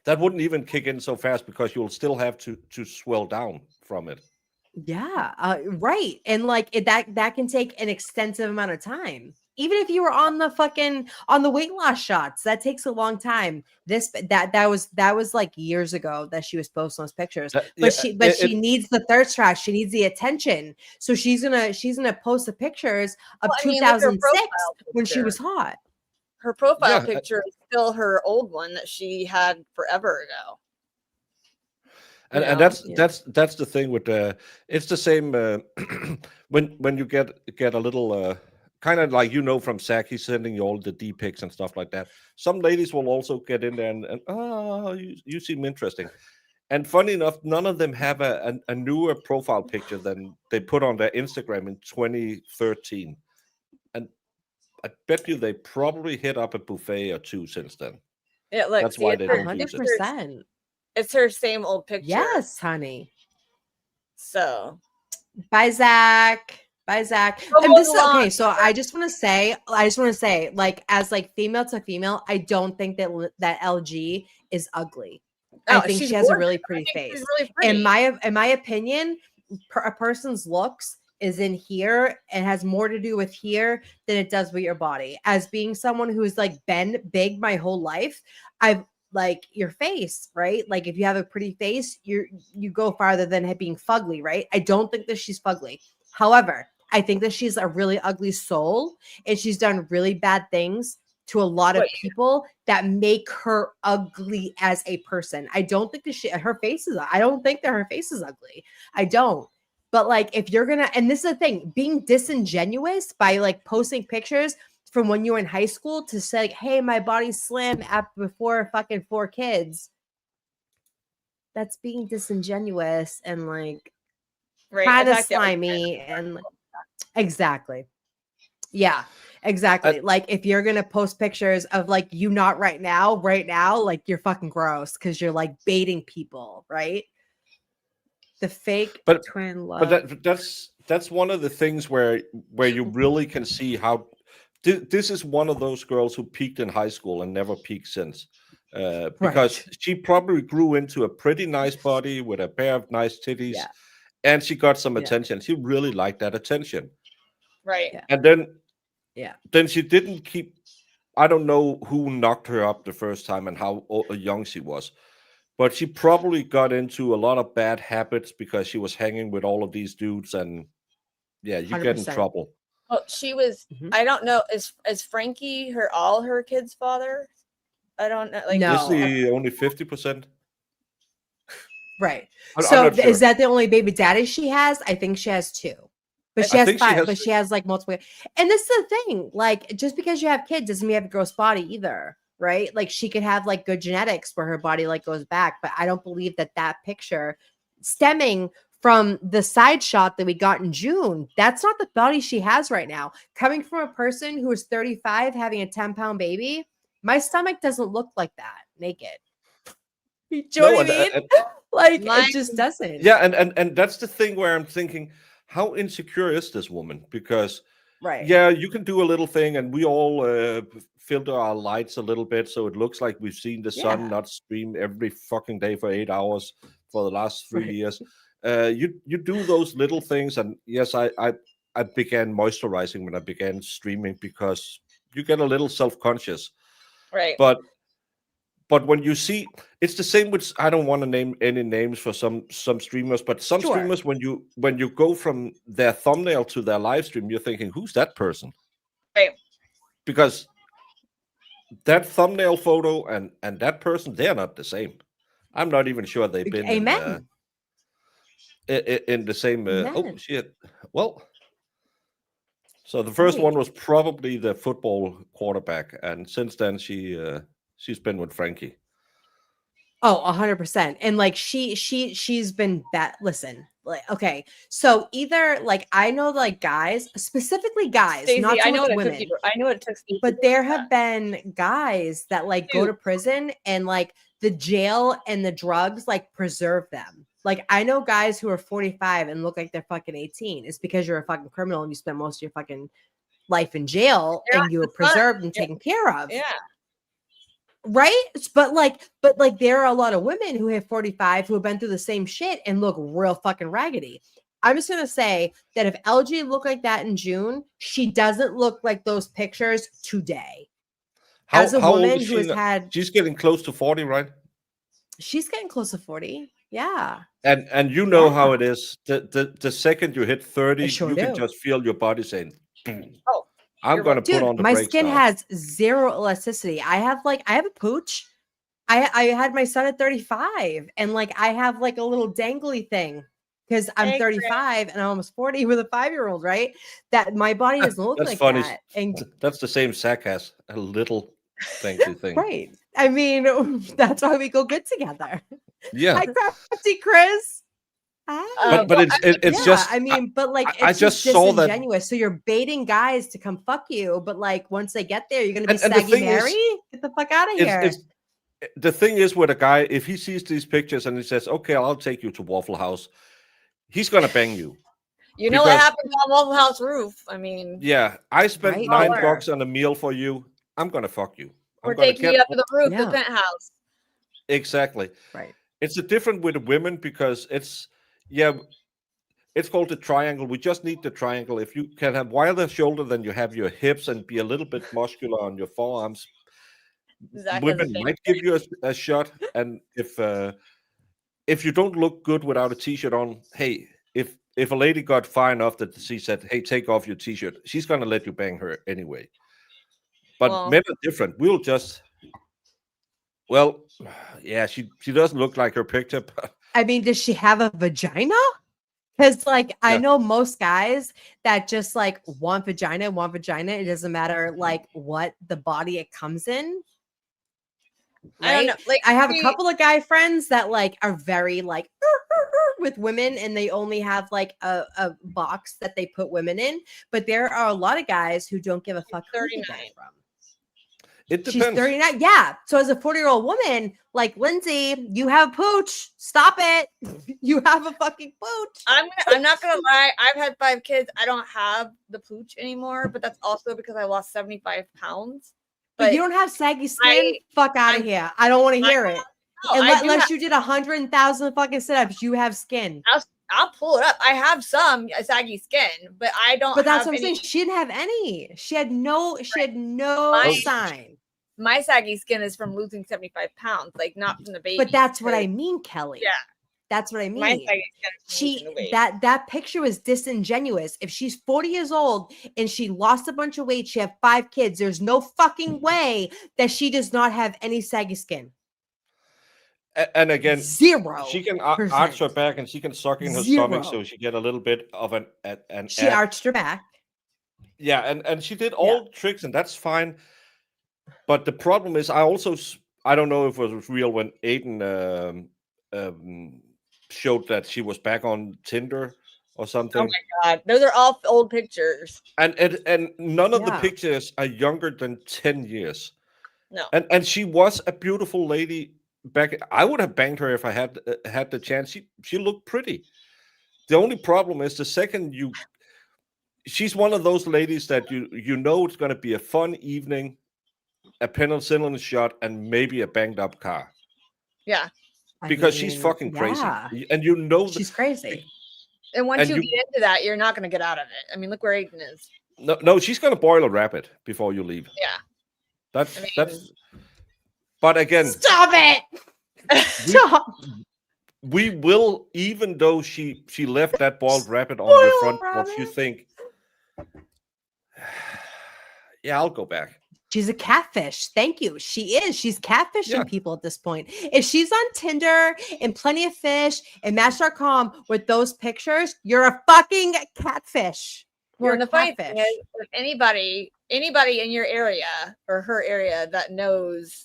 That wouldn't even kick in so fast because you'll still have to swell down from it. Yeah, right. And like that can take an extensive amount of time. Even if you were on the weight loss shots, that takes a long time. That was like years ago that she was posting those pictures. Yeah, But she needs the thirst trap. She needs the attention. So she's gonna post the pictures of Well, I mean, with her 2006 profile when she picture. was hot. Her profile Yeah, picture is still her old one that she had forever ago. and No, that's the thing with it's the same when you get a little kind of like from Zach, he's sending you all the D pics and stuff like that. Some ladies will also get in there and oh, you seem interesting. And funny enough, none of them have a newer profile picture than they put on their Instagram in 2013. And I bet you they probably hit up a buffet or two since then. Yeah, look, That's see, why it's they her- don't use it. 100%. It's her same old picture. Yes, honey. So Bye, Zach. Bye, Zach. Come And this is along, okay. So I just want to say, like, as like female to female, I don't think that LG is ugly. I Oh, think she's she has a gorgeous. really I pretty think she's face. really pretty. In my opinion, a person's looks is in here and has more to do with here than it does with your body. As being someone who's like been big my whole life, I've like your face, right? Like if you have a pretty face, you go farther than it being fugly, right? I don't think that she's fugly. However, I think that she's a really ugly soul and she's done really bad things to a lot of people that make her ugly as a person. I don't think that I don't think that her face is ugly. I don't. But like if you're gonna, and this is the thing, being disingenuous by like posting pictures from when you were in high school to say, like, hey, my body's slim before fucking 4 kids. That's being disingenuous and like kind of slimy and exactly. Yeah, exactly. Like if you're gonna post pictures of like you not right now, like you're fucking gross because you're like baiting people, right? The fake twin love. But that's one of the things where you really can see how this is one of those girls who peaked in high school and never peaked since. Because she probably grew into a pretty nice body with a pair of nice titties, and she got some attention. She really liked that attention, right? Yeah. And then she didn't keep. I don't know who knocked her up the first time and how young she was, but she probably got into a lot of bad habits because she was hanging with all of these dudes, and you 100%. get in trouble. Well, she was. I don't know. Is Frankie all her kids' father? I don't know. Like, No. Is he only 50%? Right. I'm So not sure. is that the only baby daddy she has? I think she has 2. But she I has think she 5, has- but she has like multiple. And this is the thing, like just because you have kids doesn't mean you have a gross body either, right? Like she could have like good genetics where her body like goes back, but I don't believe that picture stemming from the side shot that we got in June, that's not the body she has right now. Coming from a person who is 35 having a 10-pound baby, my stomach doesn't look like that naked. You know what I mean? Like it just doesn't. Yeah, and that's the thing where I'm thinking, how insecure is this woman? Because yeah, you can do a little thing, and we all filter our lights a little bit so it looks like we've seen the sun not stream every fucking day for 8 hours for the last 3 years. You do those little things, and yes, I began moisturizing when I began streaming because you get a little self-conscious, right? But when you see, it's the same with, I don't want to name any names for some streamers, but some streamers, when you go from their thumbnail to their live stream, you're thinking, who's that person? Right. Because that thumbnail photo and that person, they're not the same. I'm not even sure they've been in the same. Oh shit! Well, so the first one was probably the football quarterback, and since then she's been with Frankie. Oh, 100%. And like she's been that. Listen, like okay, so either like I know like guys, specifically guys, Stacey, not so I know much what women. I know what it took. But there have been guys that like go to prison and like the jail and the drugs like preserve them. Like, I know guys who are 45 and look like they're fucking 18. It's because you're a fucking criminal and you spent most of your fucking life in jail They're and you were not the fun. preserved and Yeah. taken care of. Yeah. Right? But like there are a lot of women who have 45 who have been through the same shit and look real fucking raggedy. I'm just gonna say that if LG looked like that in June, she doesn't look like those pictures today. As a how old woman is who has she? had, She's getting close to 40, right? she's getting close to 40. Yeah. And you know how it is. The second you hit 30, sure you can do. just feel your body saying, Oh, I'm you're going to right. put on Dude, the my brakes skin now. has zero elasticity. I have a pooch. I had my son at 35 and like I have like a little dangly thing because I'm Hey, Chris. 35 and I'm almost 40 with a 5-year-old, right? That my body doesn't look That's like funny. that. And That's the same Zach has, a little thanky thing. right. I mean, that's why we go good together. Yeah. Hi, Crafty Chris. Hi. But it's Yeah, just I mean, but like I it's just just saw that- disingenuous. So you're baiting guys to come fuck you, but like once they get there, you're gonna be And the saggy thing is, Mary. Get the fuck out of here. it's the thing is with a guy, if he sees these pictures and he says, okay, I'll take you to Waffle House, he's gonna bang you. You know what Because- happened on Waffle House roof? I mean, Yeah, I spent Right. $9 on a meal for you. I'm gonna fuck you. I'm we're gonna taking you up to the roof, Yeah. the penthouse. Exactly. Right. It's a different with the women because it's called the triangle. We just need the triangle. If you can have wider shoulder than you have your hips and be a little bit muscular on your forearms, Zach has a women thing. might give you a shot. And if you don't look good without a t-shirt on, hey, if a lady got far enough that she said, hey, take off your t-shirt, she's gonna let you bang her anyway. But Well- men are different. We'll just well, yeah, she doesn't look like her picture, but I mean, does she have a vagina? Because like I Yeah. know most guys that just like want vagina. It doesn't matter like what the body it comes in. I don't know. Like I have a we- couple of guy friends that like are very like with women and they only have like a box that they put women in. But there are a lot of guys who don't give a fuck who they get 39. it from. it She's depends. 39. Yeah. So as a 40-year-old woman, like Lindsay, you have a pooch. Stop it. You have a fucking pooch. I'm not gonna lie. I've had 5 kids. I don't have the pooch anymore, but that's also because I lost 75 pounds. But you don't have saggy skin. Fuck out I- of here. I don't want to hear it. No, I do Unless have- you did 100,000 fucking sit-ups, you have skin. I'll pull it up. I have some saggy skin, but I don't. But that's have what I'm any- saying. She didn't have any. She had no My- sign. My saggy skin is from losing 75 pounds, like not from the baby. But that's what I because mean, Kelly. Yeah. That's what I My mean. saggy skin is from losing the weight. That picture was disingenuous. If she's 40 years old and she lost a bunch of weight, she had 5 kids. There's no fucking way that she does not have any saggy skin. And again, 0. she can arch her back and she can suck in her stomach, so 0. she get a little bit of an She ab. arched her back. Yeah, and she did all tricks, and that's fine. But the problem is, I don't know if it was real when Aiden showed that she was back on Tinder or something. Oh my god, those are all old pictures. And none of the Yeah. pictures are younger than 10 years. No. And she was a beautiful lady back. I would have banged her if I had the chance. She looked pretty. The only problem is the second she's one of those ladies that you know it's going to be a fun evening, a penicillin shot, and maybe a banged up car Yeah, I because she's mean, fucking crazy, yeah. and you know She's crazy. and once And you you- get into that, you're not going to get out of it. I mean, look where Aiden is. no, she's going to boil a rabbit before you leave. Yeah. That's I mean- that's. But again, Stop it. Stop. we will, even though she left that boiled rabbit on the Boiled front porch, you rabbit. think, yeah, I'll go back. She's a catfish. Thank you. She is. She's catfishing Yeah. people at this point. If she's on Tinder and Plenty of Fish and Match.com with those pictures, you're a fucking catfish. You're And a the funny thing catfish. is, if anybody in your area or her area that knows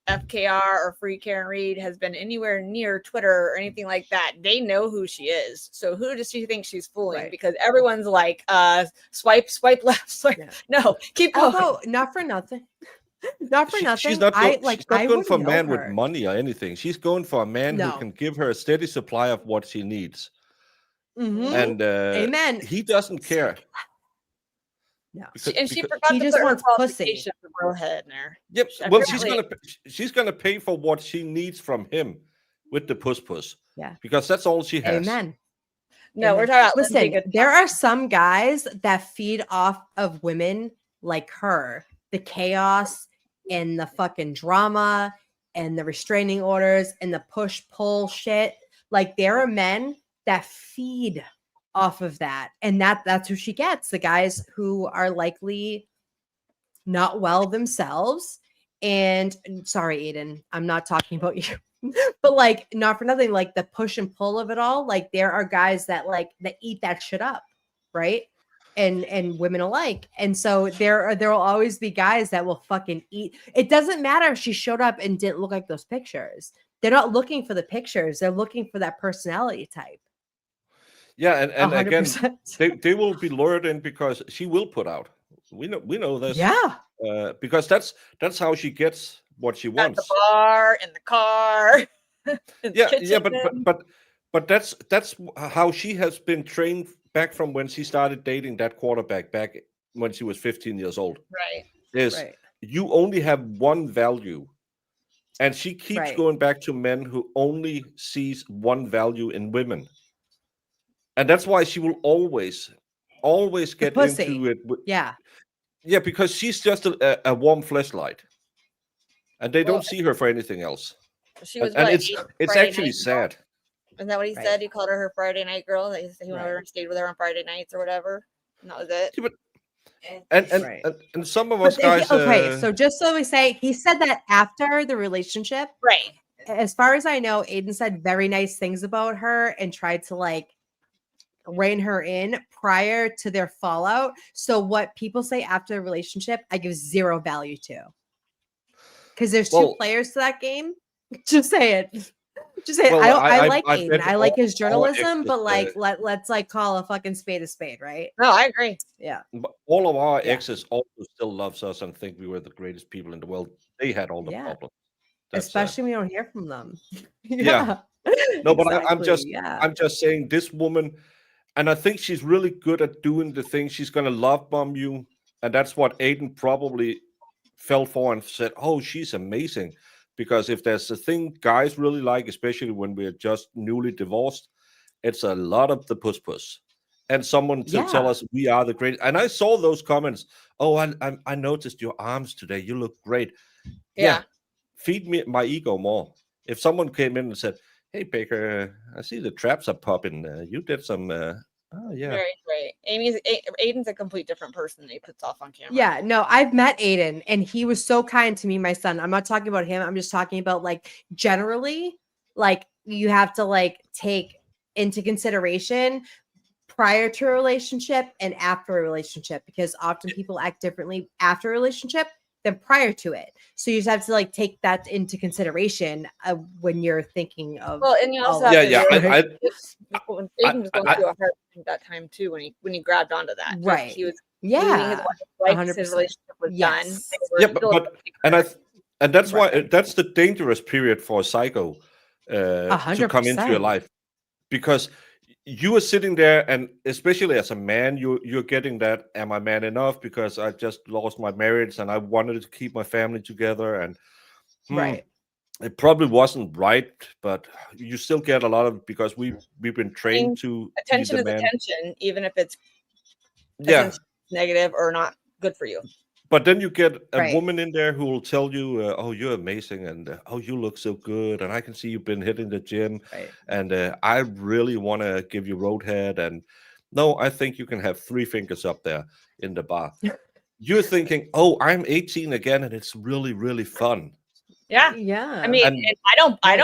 FKR or Free Karen Reed has been anywhere near Twitter or anything like that, they know who she is. So who does she think she's fooling? Right. Because everyone's like, swipe left, swipe. Yeah. No, keep going. Although, not for nothing. Not for nothing. She's not I going wouldn't for a know man with her. money or anything. She's going for a man who No. can give her a steady supply of what she needs. Mhm. And Amen. he doesn't care. No. And she because- forgot He to just put her wants pussy. qualifications of Roehead in there. Yep. She- Well, apparently- she's gonna pay for what she needs from him with the puss. Yeah. Because that's all she has. Amen. No, we're Amen. talking about Lindsay Listen, Goodman. there are some guys that feed off of women like her, the chaos and the fucking drama and the restraining orders and the push pull shit. Like there are men that feed off of that, and that's who she gets. The guys who are likely not well themselves. And sorry, Aiden, I'm not talking about you. But like, not for nothing, like the push and pull of it all, like there are guys that eat that shit up, right? And women alike. And so there will always be guys that will fucking eat. It doesn't matter if she showed up and didn't look like those pictures. They're not looking for the pictures. They're looking for that personality type. Yeah, and again, 100%. they will be lured in because she will put out. We know this. Yeah. Because that's how she gets what she At wants. the bar, in the car. in the Yeah, kitchen. but that's how she has been trained back from when she started dating that quarterback back when she was 15 years old. Right. Is Right. you only have one value, and she keeps Right. going back to men who only sees one value in women, and that's why she will always get pussy. into it. Yeah. Yeah, because she's just a warm fleshlight, and they Well, don't see her for anything else. She was And what, it's Friday actually night sad. girl? Isn't that what he Right. said? He called her Friday night girl. That he went over Right. and stayed with her on Friday nights or whatever. And that was it. Yeah, And Right. and some of us But guys. okay, so just so we say, he said that after the relationship. Right. As far as I know, Aiden said very nice things about her and tried to like rein her in prior to their fallout. So what people say after the relationship, I give zero value to. Because there's two Well- players to that game. Just say it. Just say it. Well, I like I Aiden. bet I like his all journalism, exes, but like let's like call a spade, right? No, I agree. Yeah. But all of our Yeah. exes also still loves us and think we were the greatest people in the world. They had all the Yeah. problems. That's, Especially when we don't hear from them. Yeah. No, but I'm just yeah. I'm just saying this woman, and I think she's really good at doing the thing. She's gonna love bomb you, and that's what Aiden probably fell for and said, "Oh, she's amazing." Because if there's a thing guys really like, especially when we're just newly divorced, it's a lot of the puss, and someone to tell Yeah. us we are the great. And I saw those comments. Oh, I noticed your arms today. You look great. Yeah. Feed me my ego more. If someone came in and said, "Hey, Baker, I see the traps are popping. You did some." Oh yeah. Right. Aiden's a complete different person than he puts off on camera. Yeah, no, I've met Aiden and he was so kind to me, my son. I'm not talking about him. I'm just talking about like generally, like you have to like take into consideration prior to a relationship and after a relationship because often people act differently after a relationship than prior to it. So you just have to like take that into consideration when you're thinking of. Well, and you also Oh, have to Yeah. realize I, when Aiden was going through a hard time at that time too when he grabbed onto that. Like, Right. he was losing his Yeah. wife, 100%. his relationship was Yes. done. They were Yeah, still but and that's why Right. that's the dangerous period for a psycho to come into your 100%. life, because you are sitting there, and especially as a man, you're getting that. Am I man enough? Because I just lost my marriage and I wanted to keep my family together, and Right. it probably wasn't right, but you still get a lot of because we've been trained to be attention the is man. attention, even if it's Yeah, attention is negative or not good for you. but then you get a Right. woman in there who will tell you, "Oh, you're amazing," and "Oh, you look so good," and I can see you've been hitting the gym, Right. and I really want to give you roadhead. And no, I think you can have 3 fingers up there in the bar. You're thinking, "Oh, I'm 18 again, and it's really, really fun." Yeah. Yeah. I mean, And- and I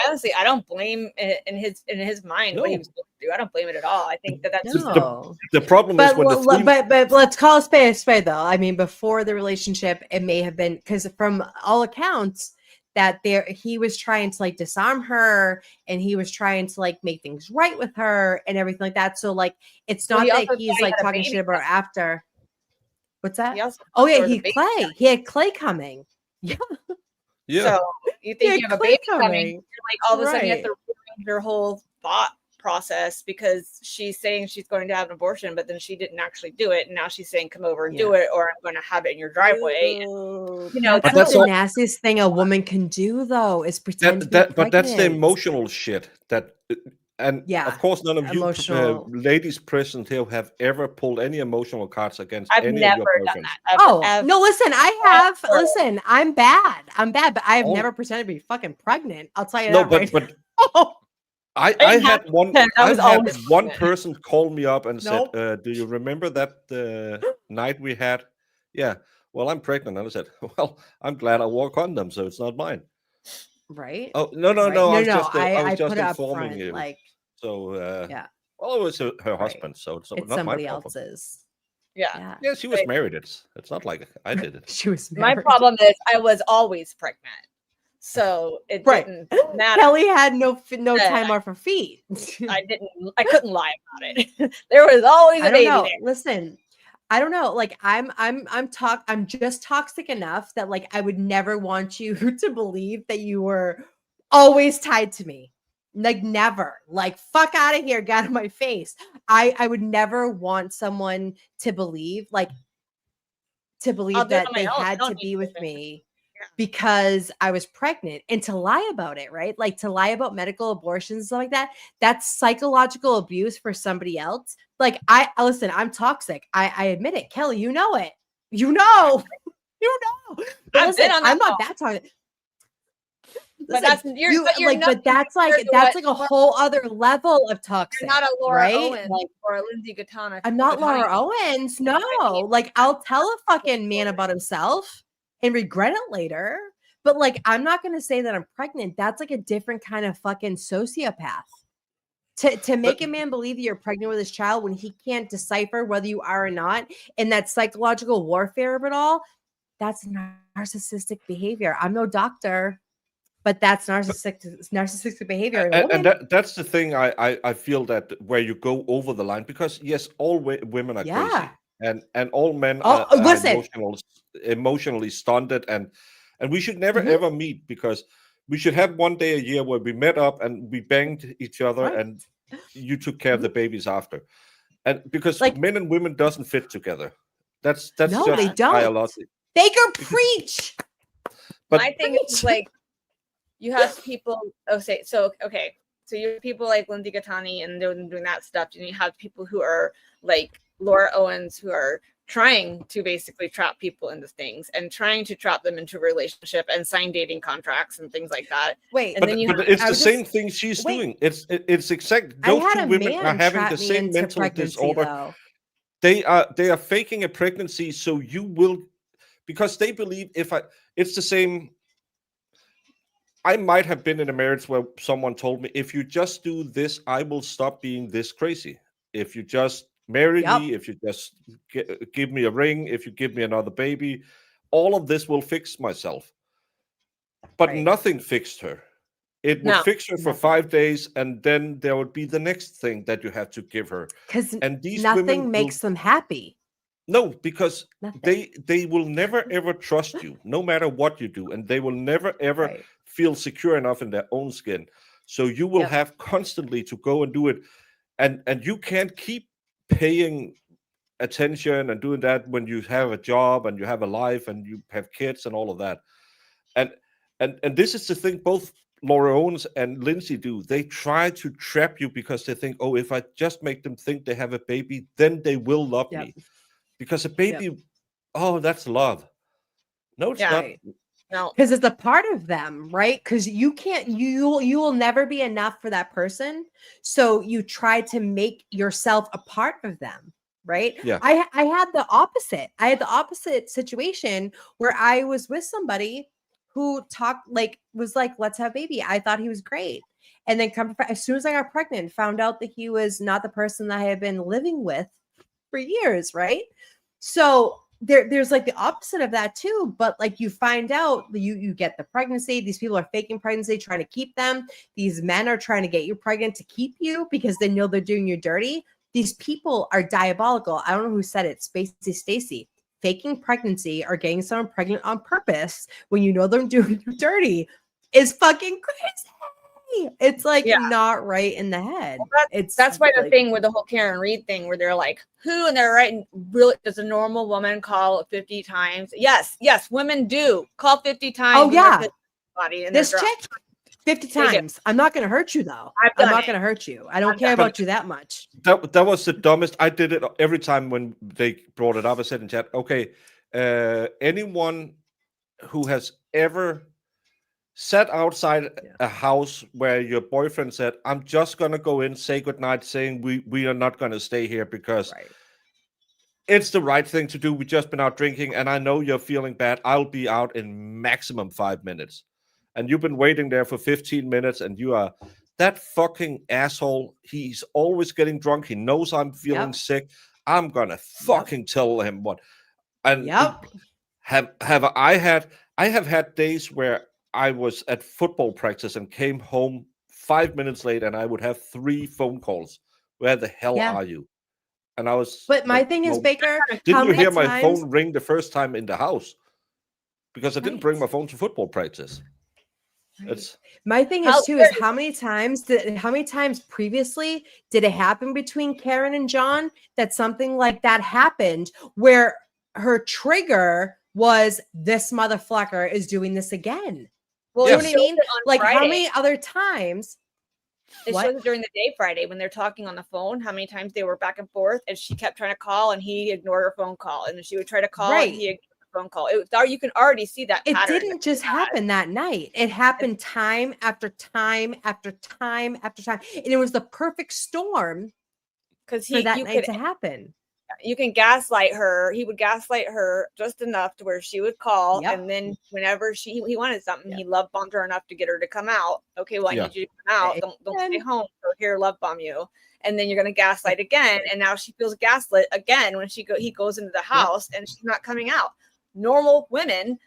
honestly, I don't blame it in his mind what he No. was supposed to do. I don't blame it at all. I think that's no. The problem is But, when the but let's call a spade though. I mean, before the relationship, it may have been because from all accounts that he was trying to like disarm her and he was trying to like make things right with her and everything like that. So like it's Well, not he that also he's thought he like had a talking baby shit about her after. What's that? He also Oh yeah, there was a he baby Clay. He had Clay coming. Yeah, Yeah. So you think Yeah, you have a Clay baby coming, coming. you're like all of a sudden you have Right. to rearrange your whole thought process because she's saying she's going to have an abortion, but then she didn't actually do it, and now she's saying come over and do Yeah. it, or I'm going to have it in your driveway. Ooh, You know, that's But like that's the all- nastiest thing a woman can do, though, is pretend to be But that's the pregnant. emotional shit that and Yeah, of course none of you emotional. ladies present here have ever pulled any emotional cards against I've any never of your done boyfriends. that. Ever, Oh ever. no! Listen, I have. Ever. Listen, I'm bad, but I have Oh. never pretended to be fucking pregnant. I'll tell you No, that right but now. I It had one happened. I was I've had always one pregnant. person call me up and Nope. said, "Do you remember that night we had?" Yeah. Well, I'm pregnant, and I said, "Well, I'm glad I wore a condom, so it's not mine." Right? Oh no, no, Right. no! I No, was no. just I was I just put it up informing front, you. like, So yeah, well, it was her right. husband, so it's It's not my somebody problem. else's. Yeah. Yeah. Yeah, she was Right. married. It's not like I did it. She was My married. problem is I was always pregnant, so it Right. didn't matter. Kelly had no Yeah, time off her feet. I couldn't lie about it. There was always I a don't baby know. there. Listen, I don't know. Like I'm just toxic enough that like I would never want you to believe that you were always tied to me. Like never. Like fuck out of here, get out of my face. I would never want someone to believe I'll do it that on my they own. I had don't to need be with to. me Yeah. because I was pregnant, and to lie about it, right? Like to lie about medical abortions and stuff like that. That's psychological abuse for somebody else. Like listen, I'm toxic. I admit it. Kelly, you know it. You know. You know. But I've listen, been on that I'm not phone. that toxic. But Listen, you're like, nothing but that's like compared to that's what like a whole other level of toxic. You're not a Laura right? Owens Like, or a Lindsay Gaetana. I'm not Gaetani. Laura Owens. No, like I'll tell a fucking man about himself and regret it later. But like, I'm not going to say that I'm pregnant. That's like a different kind of fucking sociopath. To make a man believe that you're pregnant with his child when he can't decipher whether you are or not, and that psychological warfare of it all, that's narcissistic behavior. I'm no doctor, but that's narcissistic behavior. In a woman. And that's the thing I feel that where you go over the line, because yes, all women are Yeah. crazy and all men Oh, are listen. emotionally stunted, and we should never Mhm. ever meet, because we should have one day a year where we met up and we banged each other, Right. and you took care of the babies after, and because Like- men and women doesn't fit together. That's No, just they don't. biological. Baker, preach. But My thing is like you have people okay, so you have people like Lindsay Gaetani and doing that stuff, and you have people who are like Laura Owens who are trying to basically trap people into things and trying to trap them into a relationship and sign dating contracts and things like that. Wait, And then you but have- it's I the was same just- thing she's wait. doing. It's exact. I Those had two a women are man having trap the me same into mental pregnancy, disorder. though. They are faking a pregnancy so you will, because they believe it's the same. I might have been in a marriage where someone told me, if you just do this, I will stop being this crazy. If you just marry Yep. me, if you just give me a ring, if you give me another baby, all of this will fix myself. But Right. nothing fixed her. It would No, fix her for nothing. 5 days, and then there would be the next thing that you have to give her. Because And these nothing women makes them happy. no, because Nothing. they will never ever trust you, no matter what you do, and they will never ever Right. feel secure enough in their own skin. So you will Yep. have constantly to go and do it, and you can't keep paying attention and doing that when you have a job and you have a life and you have kids and all of that. And this is the thing both Laura Owens and Lindsay do. They try to trap you because they think, oh, if I just make them think they have a baby, then they will love Yep. me. Because a baby, oh, that's love. No, it's Yeah. not. Right. no, Because it's a part of them, right? Because you can't, you will never be enough for that person. So you try to make yourself a part of them, right? Yeah. I had the opposite. I had the opposite situation where I was with somebody who was like, let's have a baby. I thought he was great. And then as soon as I got pregnant, found out that he was not the person that I had been living with for years, right? So there's like the opposite of that too, but like you find out you get the pregnancy, these people are faking pregnancy, trying to keep them. These men are trying to get you pregnant to keep you because they know they're doing you dirty. These people are diabolical. I don't know who said it, Stacy. faking pregnancy or getting someone pregnant on purpose when you know they're doing you dirty is fucking crazy. It's like not right in the head. Well, that's why the thing with the whole Karen Reed thing, where they're like, who, and they're writing, really, does a normal woman call 50 times? Yes, women do call 50 times. Oh yeah, body and this chick 50 times. I'm not going to hurt you though. I'm not going to hurt you. I don't care about you that much. That was the dumbest. I did it every time when they brought it up. I said in chat, okay, anyone who has ever sat outside a house where your boyfriend said, I'm just going to go in, say goodnight, saying we are not going to stay here because it's the right thing to do. We've just been out drinking and I know you're feeling bad. I'll be out in maximum 5 minutes. And you've been waiting there for 15 minutes and you are that fucking asshole. He's always getting drunk. He knows I'm feeling sick. I'm going to fucking tell him what. And I have had days where I was at football practice and came home 5 minutes late and I would have 3 phone calls. Where the hell are you? And I was. But my thing is, Baker, didn't you hear my phone ring the first time in the house? Because I didn't bring my phone to football practice. My thing is too is how many times previously did it happen between Karen and John that something like that happened where her trigger was this motherfucker is doing this again? Well, you know what I mean? Like Friday. How many other times? It shows during the day Friday when they're talking on the phone, how many times they were back and forth and she kept trying to call and he ignored her phone call. And then she would try to call and he ignored the phone call. You can already see that pattern. It didn't just happen that night. It happened time after time after time after time. And it was the perfect storm for that night to happen. You can gaslight her. He would gaslight her just enough to where she would call. And then whenever he wanted something, he love bombed her enough to get her to come out. Okay, well, I need you to come out. Don't stay home. So here, love bomb you. And then you're going to gaslight again. And now she feels gaslit again when he goes into the house and she's not coming out. Normal women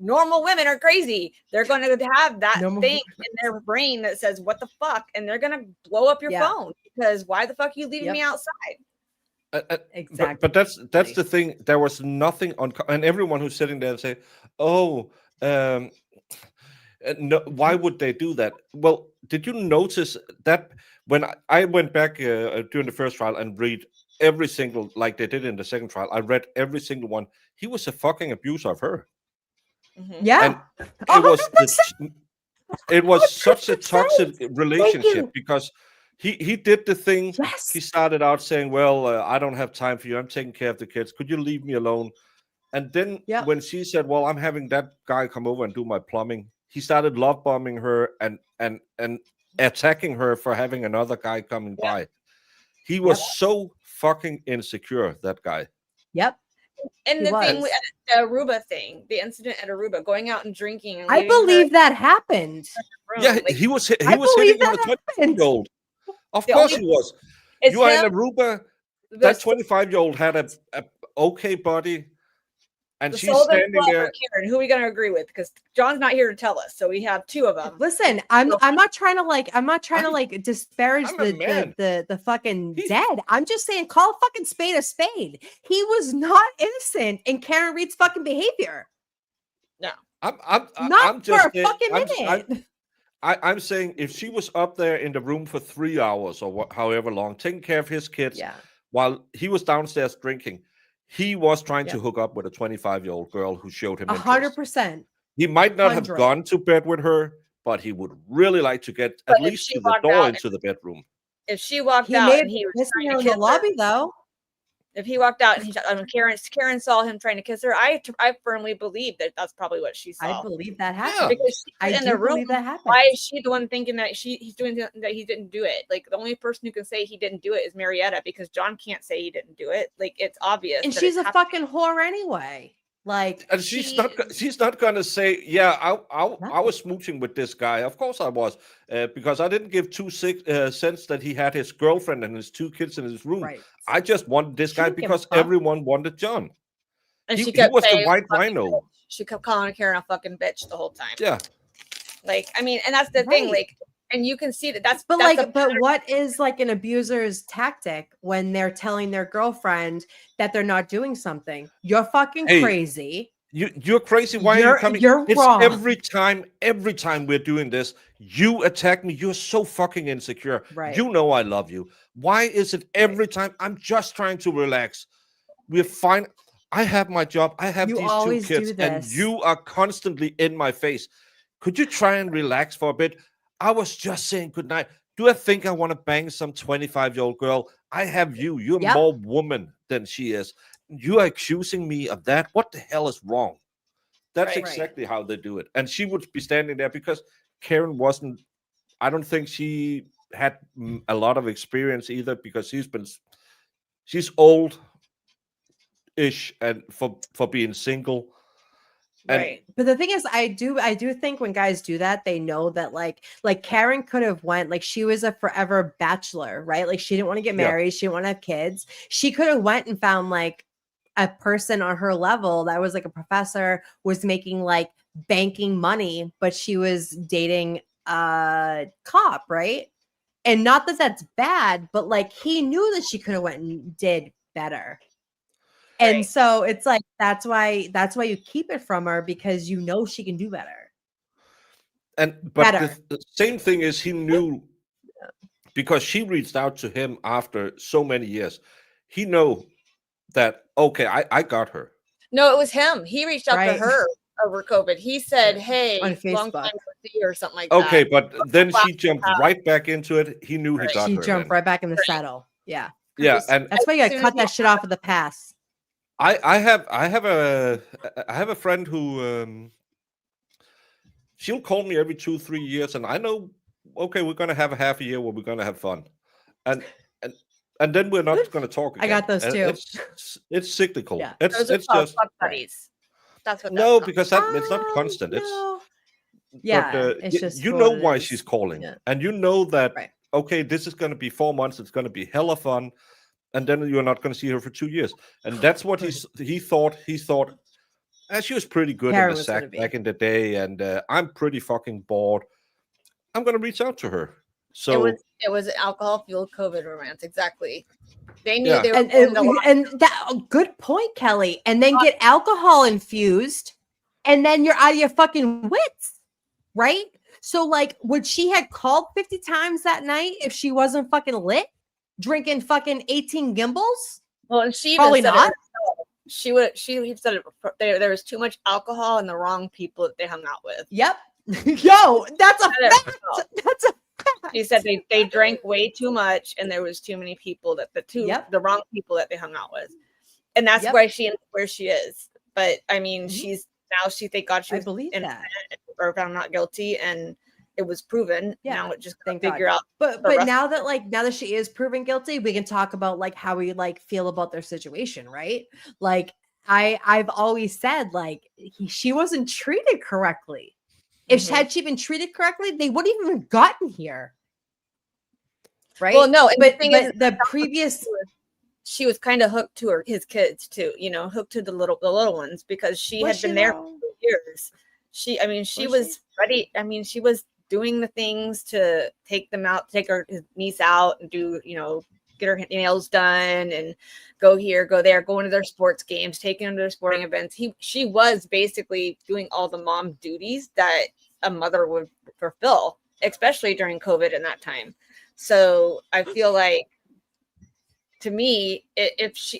are crazy. They're going to have that thing in their brain that says, what the fuck? And they're going to blow up your phone because why the fuck are you leaving me outside? Exactly. But that's the thing. There was nothing on, and everyone who's sitting there and say, "Oh, no, why would they do that?" Well, did you notice that when I went back during the first trial and read every single, like they did in the second trial, I read every single one. He was a fucking abuser of her. Yeah, and it was such a toxic relationship because. He did the thing. Yes. He started out saying, well, I don't have time for you. I'm taking care of the kids. Could you leave me alone? And then when she said, well, I'm having that guy come over and do my plumbing, he started love bombing her and attacking her for having another guy coming by. He was so fucking insecure, that guy. Yep. And the thing with the Aruba thing, the incident at Aruba, going out and drinking. And I believe that happened. Yeah, he was hitting on a 20-year-old. Of course he was. You are in Aruba. That 25-year-old had a okay body, and she's standing there. Karen, who are we going to agree with? Because John's not here to tell us, so we have 2 of them. Listen, I'm not trying to disparage the fucking dead. I'm just saying, call a fucking spade a spade. He was not innocent in Karen Reed's fucking behavior. No, I'm just for a fucking minute. I'm saying if she was up there in the room for 3 hours or however long, taking care of his kids while he was downstairs drinking, he was trying to hook up with a 25-year-old girl who showed him 100%. He might not have gone to bed with her, but he would really like to get at least to the door into the bedroom. If she walked out and he was trying to kiss her in the lobby, though. If he walked out and Karen saw him trying to kiss her, I firmly believe that that's probably what she saw. I believe that happened. Because she's in the room. That happened. Why is she the one thinking that he's doing that he didn't do it? Like the only person who can say he didn't do it is Marietta, because John can't say he didn't do it. Like it's obvious. And she's a fucking whore anyway. Like, and she's not gonna say, yeah, I was smooching with this guy. Of course I was, because I didn't give 2 cents that he had his girlfriend and his 2 kids in his room. Right. I just wanted this guy because everyone wanted John. And he was the white rhino. She kept calling Karen a fucking bitch the whole time. Yeah. Like, I mean, and that's the thing. Like, and you can see that that's But that's like, a but what is like an abuser's tactic when they're telling their girlfriend that they're not doing something? You're fucking Hey, crazy. You're crazy. Why are you coming? You're It's wrong. every time we're doing this, you attack me. You're so fucking insecure. Right. You know I love you. Why is it every time? I'm just trying to relax. We're fine. I have my job. I have You these two always kids, do and this. you are constantly in my face. Could you try and relax for a bit? I was just saying goodnight. Do I think I want to bang some 25-year-old girl? I have you. You're Yep. more woman than she is. You are accusing me of that. What the hell is wrong? That's Right. exactly how they do it. And she would be standing there because Karen wasn't, I don't think she had a lot of experience either, because she's old ish and for being single. And right. But the thing is, I do think when guys do that, they know that like Karen could have went, like, she was a forever bachelor, right? Like, she didn't want to get Yeah. married, she didn't want to have kids. She could have went and found like a person on her level that was like a professor, was making like banking money, but she was dating a cop, right? And not that that's bad, but like, he knew that she could have went and did better. And Right. so it's like, that's why you keep it from her, because you know she can do better. but Better. the same thing is, he knew, because she reached out to him after so many years. He know that, okay, I got her. No, it was him. He reached out Right. to her over COVID. He said, Yeah. "Hey, On long Facebook. time no see," or something like Okay, that. but then Wow. she jumped right back into it. He knew he Right. got She her. jumped then. right back in the Right. saddle. Yeah. Yeah, Just- and That's why you As gotta soon cut as that shit off of the pass. I have a friend who she'll call me every 2-3 years, and I know, okay, we're gonna have a half a year where we're gonna have fun, and then we're not gonna talk again. I got those And too. It's cyclical. Yeah. It's Those are it's called just fuck buddies. That's what. no, that's because it's not constant. It's No. Yeah, but, it's just you for know what it why is. she's calling, Yeah. and you know that Right. okay, this is gonna be 4 months. It's gonna be hella fun. And then you're not going to see her for 2 years, and that's what he thought. He thought, she was pretty good Karen in the was gonna sack be. back in the day, and I'm pretty fucking bored. I'm going to reach out to her. So It was alcohol fueled COVID romance. Exactly. They knew Yeah. they were And, pulling the line. and that good point, Kelly. And then get alcohol infused, and then you're out of your fucking wits, right? So like, would she had called 50 times that night if she wasn't fucking lit, drinking fucking 18 gimbals? Well, and she even Probably said it not. herself. She said it. There was too much alcohol and the wrong people that they hung out with. Yep. Yo, that's a Said it fact. herself. That's a fact. She said they drank way too much and there was too many people that the wrong people that they hung out with, and that's Yep. why she ended where she is. But I mean, Mhm. she thank God she I was believe that. innocent or found not guilty, and it was proven. Yeah, Now it just thank gotta figure God. out. But the rest now of that she is proven guilty, we can talk about like how we like feel about their situation, right? Like I've always said like she wasn't treated correctly. If Mhm. had she been treated correctly, they wouldn't even gotten here. Right? Well, no, and the but thing but is, the previous she was kind of hooked to his kids too. You know, hooked to the little ones because she Was had been she, there though? for years. She Was was ready. I mean, she was doing the things to take his niece out and do, get her nails done and go here, go there, going to their sports games, taking them to their sporting events. She was basically doing all the mom duties that a mother would fulfill, especially during COVID in that time. So I feel like, to me,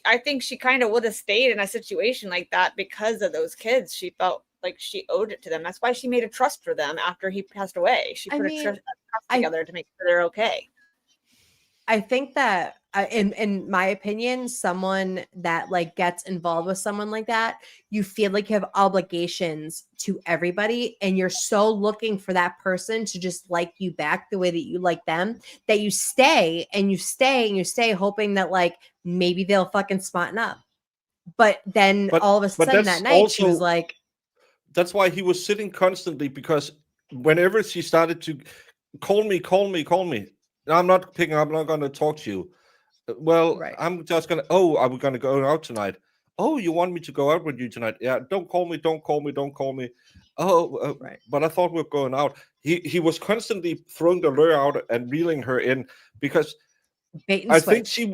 I think she kind of would have stayed in a situation like that because of those kids. She felt like she owed it to them. That's why she made a trust for them after he passed away. She put a trust together to make sure they're okay. I think that in my opinion, someone that like gets involved with someone like that, you feel like you have obligations to everybody, and you're so looking for that person to just like you back the way that you like them, that you stay and you stay and you stay hoping that like maybe they'll fucking smarten up. But then all of a sudden that's that night she was also- like, that's why he was sitting constantly, because whenever she started to call me, I'm not picking up, I'm not going to talk to you. Well, Right. I'm just going to, are we going to go out tonight? Oh, you want me to go out with you tonight? Yeah, don't call me, don't call me, don't call me. Oh, Right. but I thought we were going out. He was constantly throwing the lure out and reeling her in because Bait and I switch. think she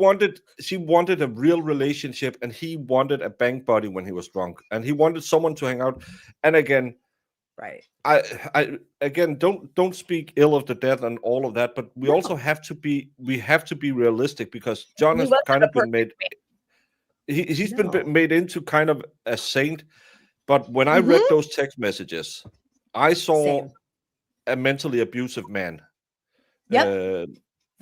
wanted a real relationship, and he wanted a bank buddy when he was drunk, and he wanted someone to hang out. And again, Right. I again don't speak ill of the dead and all of that, but we No. also have to be realistic because John He has wasn't kind a of been perfect made. He's No. been made into kind of a saint, but when I read those text messages, I saw Same. a mentally abusive man. Yep. Uh,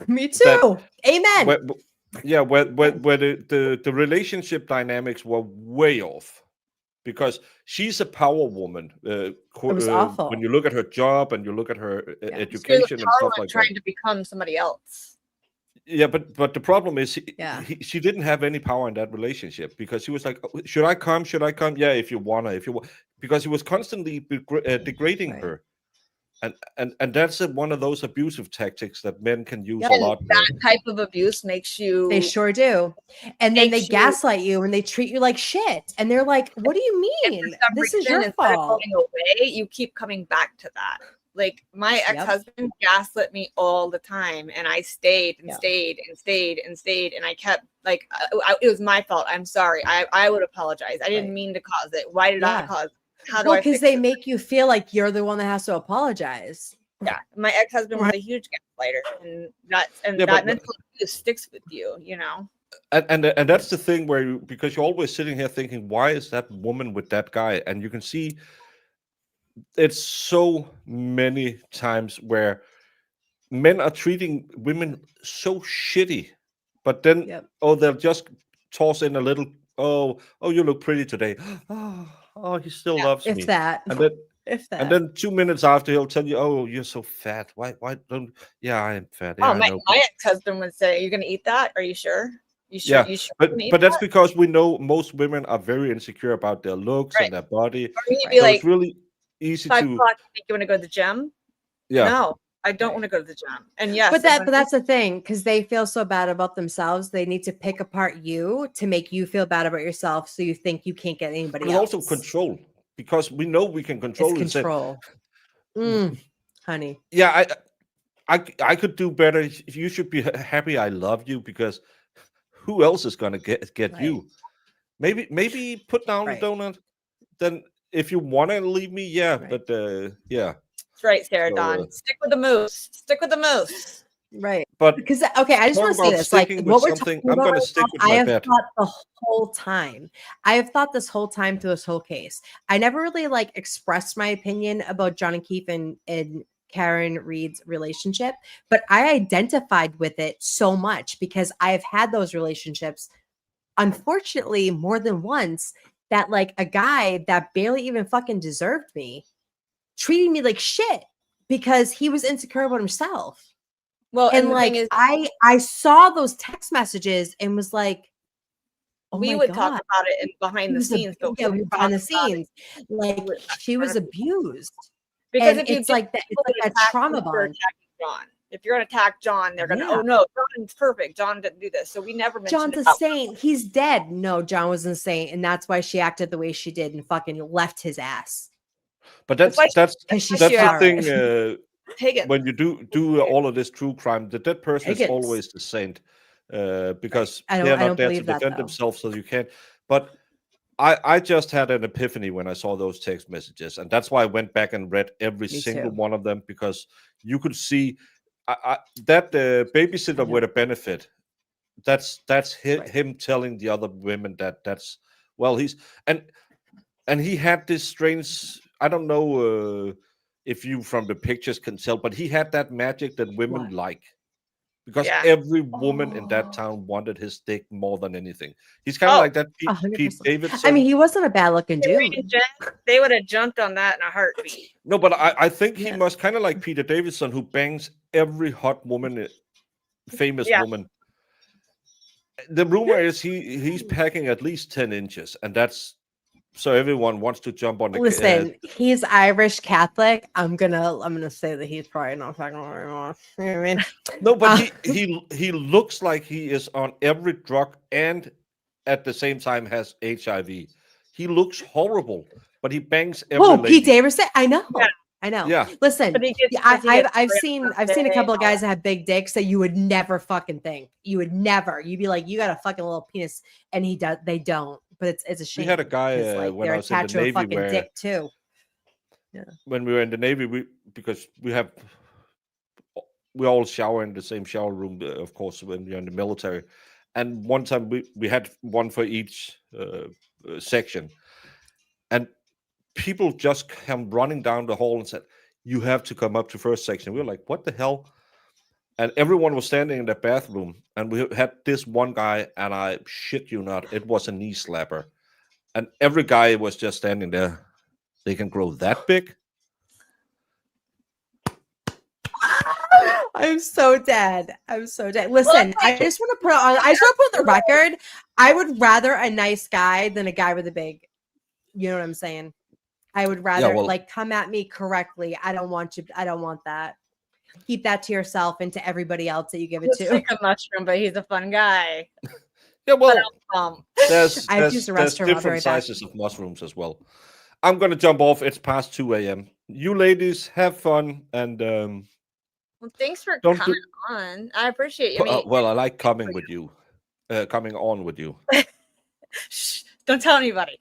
Me too. Amen. where the relationship dynamics were way off because she's a power woman. It was awful. When you look at her job and you look at her She was a education and power stuff woman like that. trying to become somebody else. Yeah, but the problem is, Yeah. she didn't have any power in that relationship because he was like, "Oh, should I come? Should I come? Yeah, if you wanna, if you want," because he was constantly degrading Right. her, and that's one of those abusive tactics that men can use Yep. a And lot. that type of abuse makes you. They sure do. And then they Makes you- gaslight you and they treat you like shit. And they're like, what do you and for mean? some This is reason, your instead of fault. going away, you keep coming back to that. Like my Yep. ex-husband gaslit me all the time, and I stayed and Yeah. stayed and stayed and stayed, and I kept like it was my fault. I'm sorry. I would apologize. I didn't Right. mean to cause it. Why did I Yeah. cause it? How do Well, I because fix they it? make you feel like you're the one that has to apologize. Yeah, my ex-husband was a huge gaslighter, and Yeah, that but- mental abuse sticks with you. You know. And that's the thing where because you're always sitting here thinking, why is that woman with that guy? And you can see it's so many times where men are treating women so shitty, but then Yep. they'll just toss in a little, oh, you look pretty today. Oh, he still loves If me. that. And then If that. and then 2 minutes after he'll tell you, oh, you're so fat. Why don't? Yeah, I am fat. Yeah, Oh, I my, know. my ex-husband would say, "You're gonna eat that? Are you sure? You sure? Yeah, You sure? But you're gonna eat but that's that?" because we know most women are very insecure about their looks Right. and their body. Or he'd Right. be So like, it's really easy 5 to o'clock. Think you want to go to the gym? yeah. No, I don't Right. want to go to the gym. And yes, But if I'm that's the thing, because they feel so bad about themselves. They need to pick apart you to make you feel bad about yourself, so you think you can't get anybody But else. also control because we know we can control It's and say, control. Honey. yeah, I could do better. You should be happy. I love you because who else is gonna get Right. you? Maybe put down Right. the donut. Then if you want to leave me, yeah. Right. But yeah. That's right, Sarah So, Dawn. Stick with the moose. Stick with the moose. Right. But Because okay, I just talk want to say about this. Like sticking what with we're something, talking I'm about gonna right stick now, with I my have bet. thought the whole time. I have thought this whole time through this whole case. I never really like expressed my opinion about John and Keith and Karen Reed's relationship, but I identified with it so much because I have had those relationships, unfortunately, more than once. That like a guy that barely even fucking deserved me, treating me like shit because he was insecure about himself. Well, And the like thing is, I saw those text messages and was like, oh we my would God. talk about it behind He the was scenes, but yeah, we we would were behind the talk about it scenes. Like with- she was front of people. abused. because And if you it's get like that, people it's like that that attack trauma you, they're bond. attacking John. If you're gonna attack John, they're gonna, Yeah. oh no, John's perfect. John didn't do this. So we never mentioned John's a about saint. He's dead. No, John was insane. And that's why she acted the way she did and fucking left his ass. But That's why that's Because she's that's the sorry. thing. Higgins. When you do all of this true crime, the dead person is Higgins. always the saint, because I they're don't not there to believe that, defend though. themselves, so you can't. But I just had an epiphany when I saw those text messages, and that's why I went back and read every Me single too. one of them because you could see that babysitter Yeah. with a benefit. That's Right. him telling the other women that's well he's and he had this strange. I don't know if you from the pictures can tell, but he had that magic that women What? like because Yeah. every woman in that Oh. town wanted his dick more than anything. He's kind of Oh, like that Pete 100%. Davidson. I mean, he wasn't a bad looking Hey, Reed dude. and Jen, they would have jumped on that in a heartbeat. No, but I think he Yeah. must kind of like Peter Davidson, who bangs every hot woman, famous Yeah. woman. The rumor is he's packing at least 10 inches, and that's so everyone wants to jump on the. Listen, he's Irish Catholic. I'm gonna say that he's probably not fucking very much. You know what I mean? No, but he looks like he is on every drug and at the same time has HIV. He looks horrible, but he bangs every Whoa, lady. Pete Davidson. I know. Yeah. I know. Yeah. Listen, But he gets- yeah, he gets I've ripped seen on a couple of day, guys that have big dicks that you would never fucking think. You would never. You'd be like, you got a fucking little penis, and he does. They don't. But it's a shame. We had a guy 'cause, like, when they're I was in the attached to a Navy fucking where dick too. when we were in the Navy, because we all shower in the same shower room, of course, when we're in the military. And one time we had one for each section, and people just come running down the hall and said, "You have to come up to first section." We were like, "What the hell?" And everyone was standing in the bathroom, and we had this one guy, and I shit you not, it was a knee slapper, and every guy was just standing there. They can grow that big. I'm so dead. I'm so dead. Listen, I just want to put on. I just want to put on the record. I would rather a nice guy than a guy with a big. You know what I'm saying? I would rather well- like come at me correctly. I don't want you. I don't want that. Keep that to yourself and to everybody else that you give it Looks to. like a mushroom, but he's a fun guy. Yeah, well, There's I have to use the restroom. I'll be different right back. sizes of mushrooms as well. I'm gonna jump off. It's past 2 a.m. You ladies have fun, and well, thanks for Don't do- coming on. I appreciate you. I mean, well, I like coming with you, coming on with you. shh, don't tell anybody.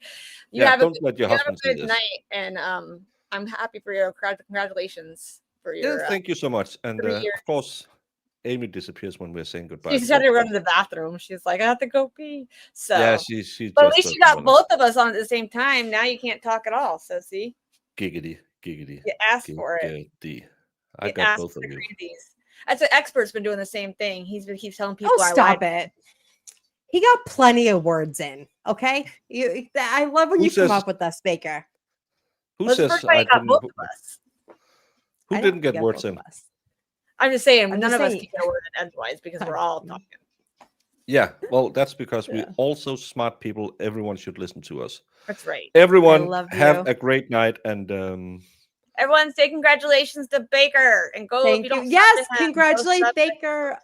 You Yeah, have a don't let your you have a husband see good this. night, and I'm happy for you. Congratulations for Yeah, your. thank you so much. And 3 years. of course, Amy disappears when we're saying goodbye. She had to run to the bathroom. She's like, I have to go pee. So, Yeah, she. but at just least you doesn't got wanna- both of us on at the same time. Now you can't talk at all. So see, giggity. you asked for it. Giggity. I You got asked both for of the you. crazies. That's an expert's been doing the same thing. He keeps telling people. Oh, I stop lied. it. He got plenty of words in. Okay, I love when Who you come says- up with us, Baker. Who Well, it's the says first time I you got didn't? both of us. Who I didn't don't get words both in? of us. I'm just saying, I'm none just of us saying- can get a word in edgewise because we're all talking. Yeah, well, that's because Yeah. we're also smart people. Everyone should listen to us. That's right. Everyone love have you. a great night, and Everyone say congratulations to Baker and go. if Thank you. you. Don't Yes, sub to him, go congratulate sub to him. Baker.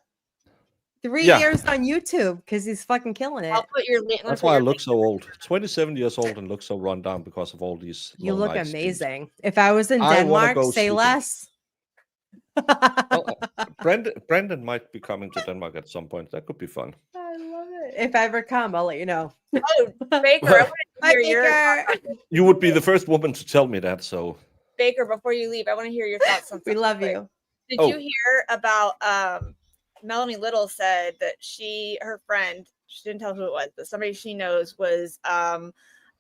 3 Yeah. years on YouTube because he's fucking killing it. I'll put your link. that's why I look so old. 27 years old and look so run down because of all these. You long look nights, dude. amazing. If I was in I wanna Denmark, go say sleeping. less. Well, Brendan might be coming to Denmark at some point. That could be fun. I love it. If I ever come, I'll let you know. Oh, Baker, I want to Hi, hear your Baker. You would be the first woman to tell me that. So Baker before you leave. I want to hear your thoughts on. We something love quick. you. Did Oh. you hear about Melanie Little said that her friend, she didn't tell who it was, but somebody she knows was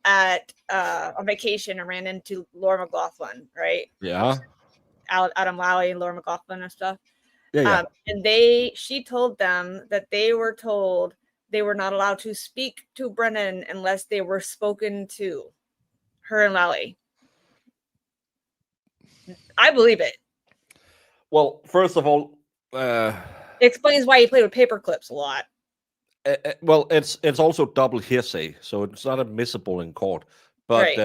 at on vacation and ran into Laura McLaughlin, right? yeah, Adam Lowry and Laura McLaughlin and stuff. yeah. And she told them that they were told they were not allowed to speak to Brennan unless they were spoken to, her and Lally. I believe it. Well, first of all, It explains why he played with paper clips a lot. well, it's also double hearsay, so it's not admissible in court. But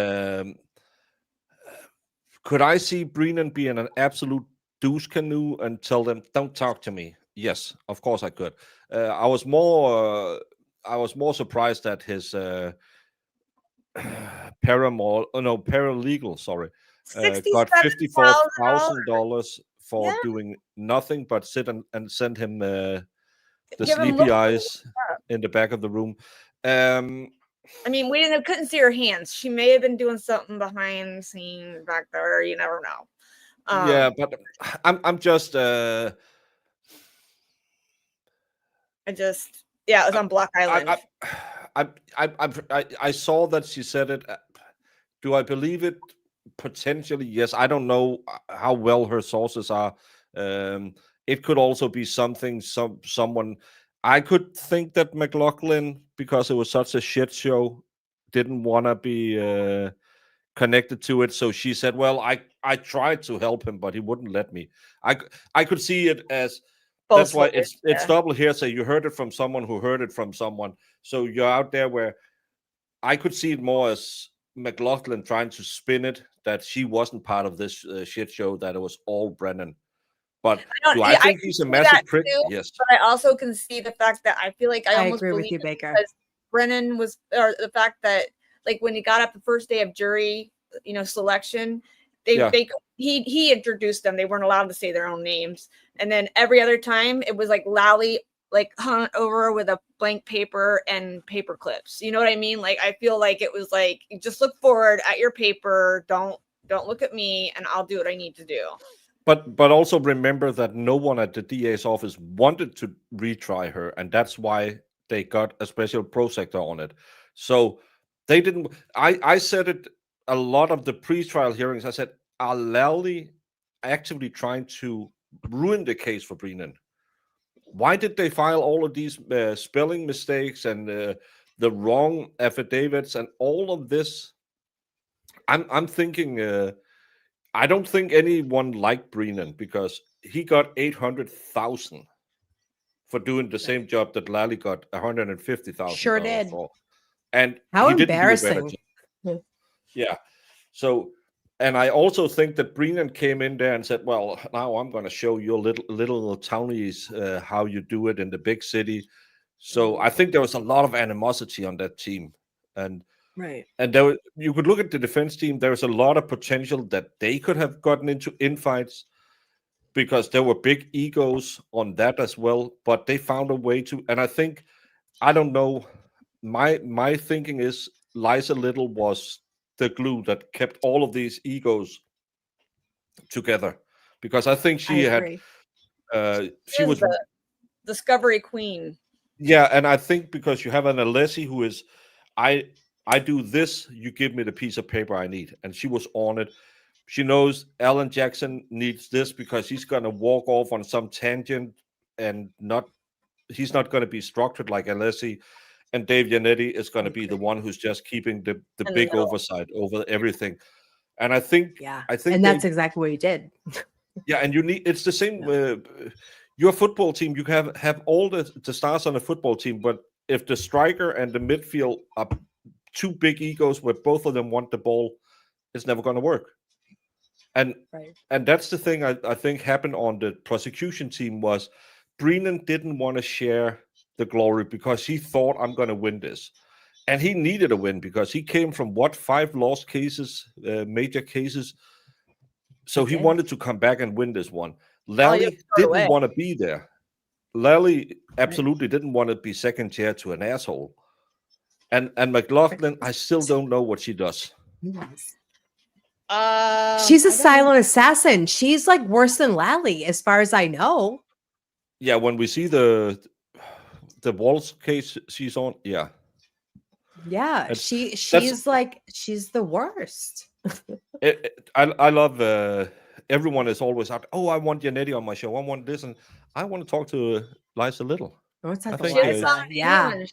could I see Brennan being an absolute douche canoe and tell them, "Don't talk to me"? Yes, of course I could. I was more surprised that his paralegal, sorry, got $54,000 for Yeah. doing nothing but sit and send him the Give him sleepy look- eyes in the back of the room. I mean, couldn't see her hands. She may have been doing something behind the scenes back there. You never know. Yeah, but I'm just it was on Block Island. I saw that she said it. Do I believe it? Potentially, yes. I don't know how well her sources are. It could also be someone. I could think that McLaughlin, because it was such a shit show, didn't want to be connected to it. So she said, "Well, I tried to help him, but he wouldn't let me." I could see it as. That's why it's double hearsay. You heard it from someone who heard it from someone. So you're out there where I could see it more as McLaughlin trying to spin it that she wasn't part of this shit show, that it was all Brennan. But do I think he's a see massive that prick? too, Yes. But I also can see the fact that I feel like I almost agree with believe you, it Baker. because Brennan was, or the fact that like when he got up the first day of jury, selection, he introduced them. They weren't allowed to say their own names. And then every other time it was like Lally like hung over with a blank paper and paper clips. You know what I mean? Like I feel like it was like just look forward at your paper. Don't look at me, and I'll do what I need to do. But also remember that no one at the DA's office wanted to retry her, and that's why they got a special prosector on it. So they didn't. I said it a lot of the pre-trial hearings. I said, are Lally actively trying to ruin the case for Brennan? Why did they file all of these spelling mistakes and the wrong affidavits and all of this? I'm thinking. I don't think anyone liked Brennan because he got 800,000 for doing the same job that Lally got 150,000. Sure did. For. And How he didn't do a better embarrassing. job. Yeah. So, and I also think that Brennan came in there and said, "Well, now I'm going to show your little townies how you do it in the big city." So I think there was a lot of animosity on that team, and Right. and you could look at the defense team. There's a lot of potential that they could have gotten into infights because there were big egos on that as well. But they found a way to. And I think, I don't know, my thinking is Liza Little was the glue that kept all of these egos together, because I think she was the discovery queen. Yeah, and I think because you have an Alessi who is, I do this, you give me the piece of paper I need. And she was on it. She knows Alan Jackson needs this because he's going to walk off on some tangent and he's not going to be structured like Alessi. And Dave Yannetti is going to be the one who's just keeping the big oversight over everything. And I think, and that's exactly what he did. Yeah, and it's the same. Your football team, you have all the stars on the football team, but if the striker and the midfield are two big egos where both of them want the ball, it's never going to work. And that's the thing I think happened on the prosecution team was Brennan didn't want to share the glory because he thought, I'm going to win this. And he needed a win because he came from 5 lost cases, major cases. So he wanted to come back and win this one. Lally didn't want to be there. Lally absolutely didn't want to be second chair to an asshole. And McLaughlin, I still don't know what she does. She's a silent assassin. She's like worse than Lally, as far as I know. Yeah, when we see the Walls case she's on, yeah. Yeah, she's like, she's the worst. I love everyone is always out. Oh, I want Yannetti on my show. I want this, and I want to talk to Liza Little. What's that? Liza? Yeah.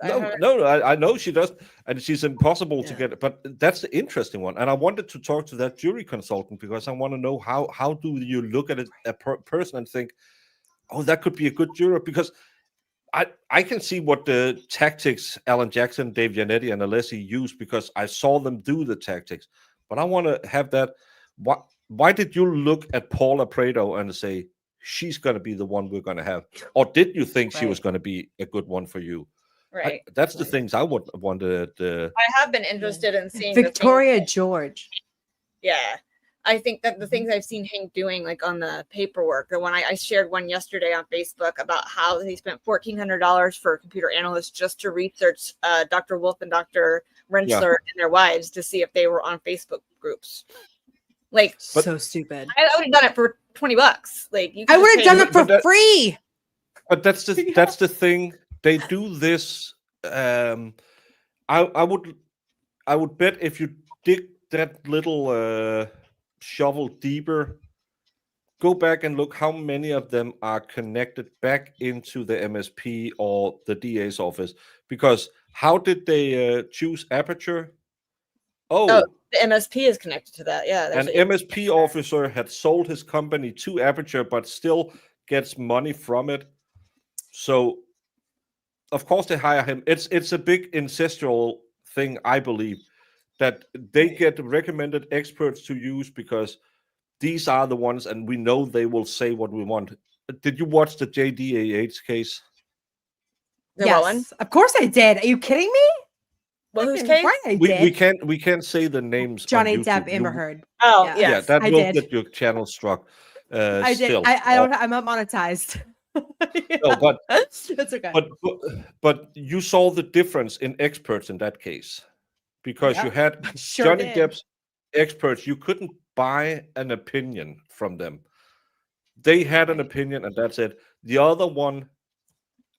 No, I know she does, and she's impossible to get. But that's the interesting one. And I wanted to talk to that jury consultant because I want to know how do you look at a person and think, oh, that could be a good juror, because I can see what the tactics Alan Jackson, Dave Yannetti, and Alessi use because I saw them do the tactics. But I want to have that. Why did you look at Paula Prado and say she's going to be the one we're going to have, or did you think she was going to be a good one for you? Right. That's the things I wanted. I have been interested in seeing Victoria George. Yeah. I think that the things I've seen Hank doing, like on the paperwork, the one I shared one yesterday on Facebook about how he spent $1,400 for a computer analyst just to research Dr. Wolf and Dr. Rensler and their wives to see if they were on Facebook groups. Like, so stupid. I would have done it for $20. Like, I would have done it for free. But that's the thing. They do this. I would bet if you dig that little shovel deeper, go back and look how many of them are connected back into the MSP or the DA's office. Because how did they choose Aperture? Oh, the MSP is connected to that. Yeah, an MSP officer had sold his company to Aperture, but still gets money from it. So, of course, they hire him. It's a big ancestral thing, I believe, that they get recommended experts to use because these are the ones, and we know they will say what we want. Did you watch the JDAH case? The what one? Of course I did. Are you kidding me? Well, whose Fucking case? right I We did. can't say the names. Johnny on Depp, YouTube. Amber You- Heard. Oh, Yeah. yes. Yeah, that I will did. get your channel struck. I did. Still, I don't. I'm not monetized. No, but That's okay. but you saw the difference in experts in that case, because you Yep, had sure Johnny did. Depp's experts. You couldn't buy an opinion from them. They had an Right. opinion, and that's it. The other one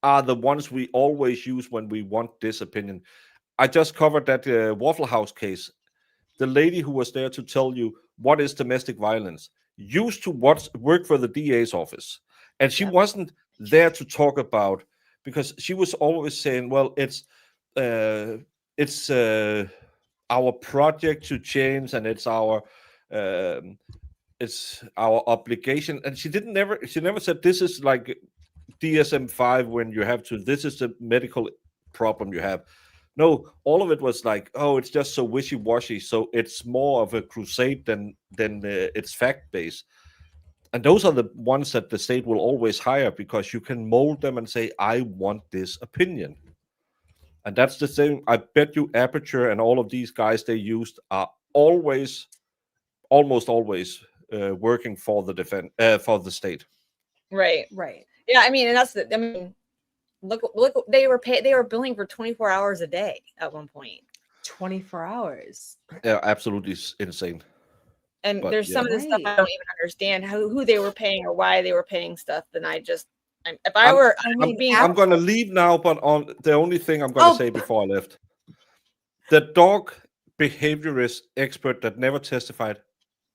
are the ones we always use when we want this opinion. I just covered that Waffle House case. The lady who was there to tell you what is domestic violence used to work for the DA's office, and she Yep. wasn't there to talk about, because she was always saying, "Well, it's our project to change, and it's our obligation." And she never said this is like DSM-5 when you have to. This is the medical problem you have. No, all of it was like, oh, it's just so wishy-washy. So it's more of a crusade than it's fact-based. And those are the ones that the state will always hire, because you can mold them and say, I want this opinion. And that's the same. I bet you Aperture and all of these guys they used are almost always working for the state. Right. Right. Yeah, I mean, and that's the. I mean, look, they were billing for 24 hours a day at one point. 24 hours. Yeah, absolutely insane. And But, there's some of yeah. this stuff I Right. don't even understand who they were paying or why they were paying stuff. Then if I I'm- were I mean, being I'm gonna leave now, but on the only thing I'm gonna Oh. say before I left, the dog behaviorist expert that never testified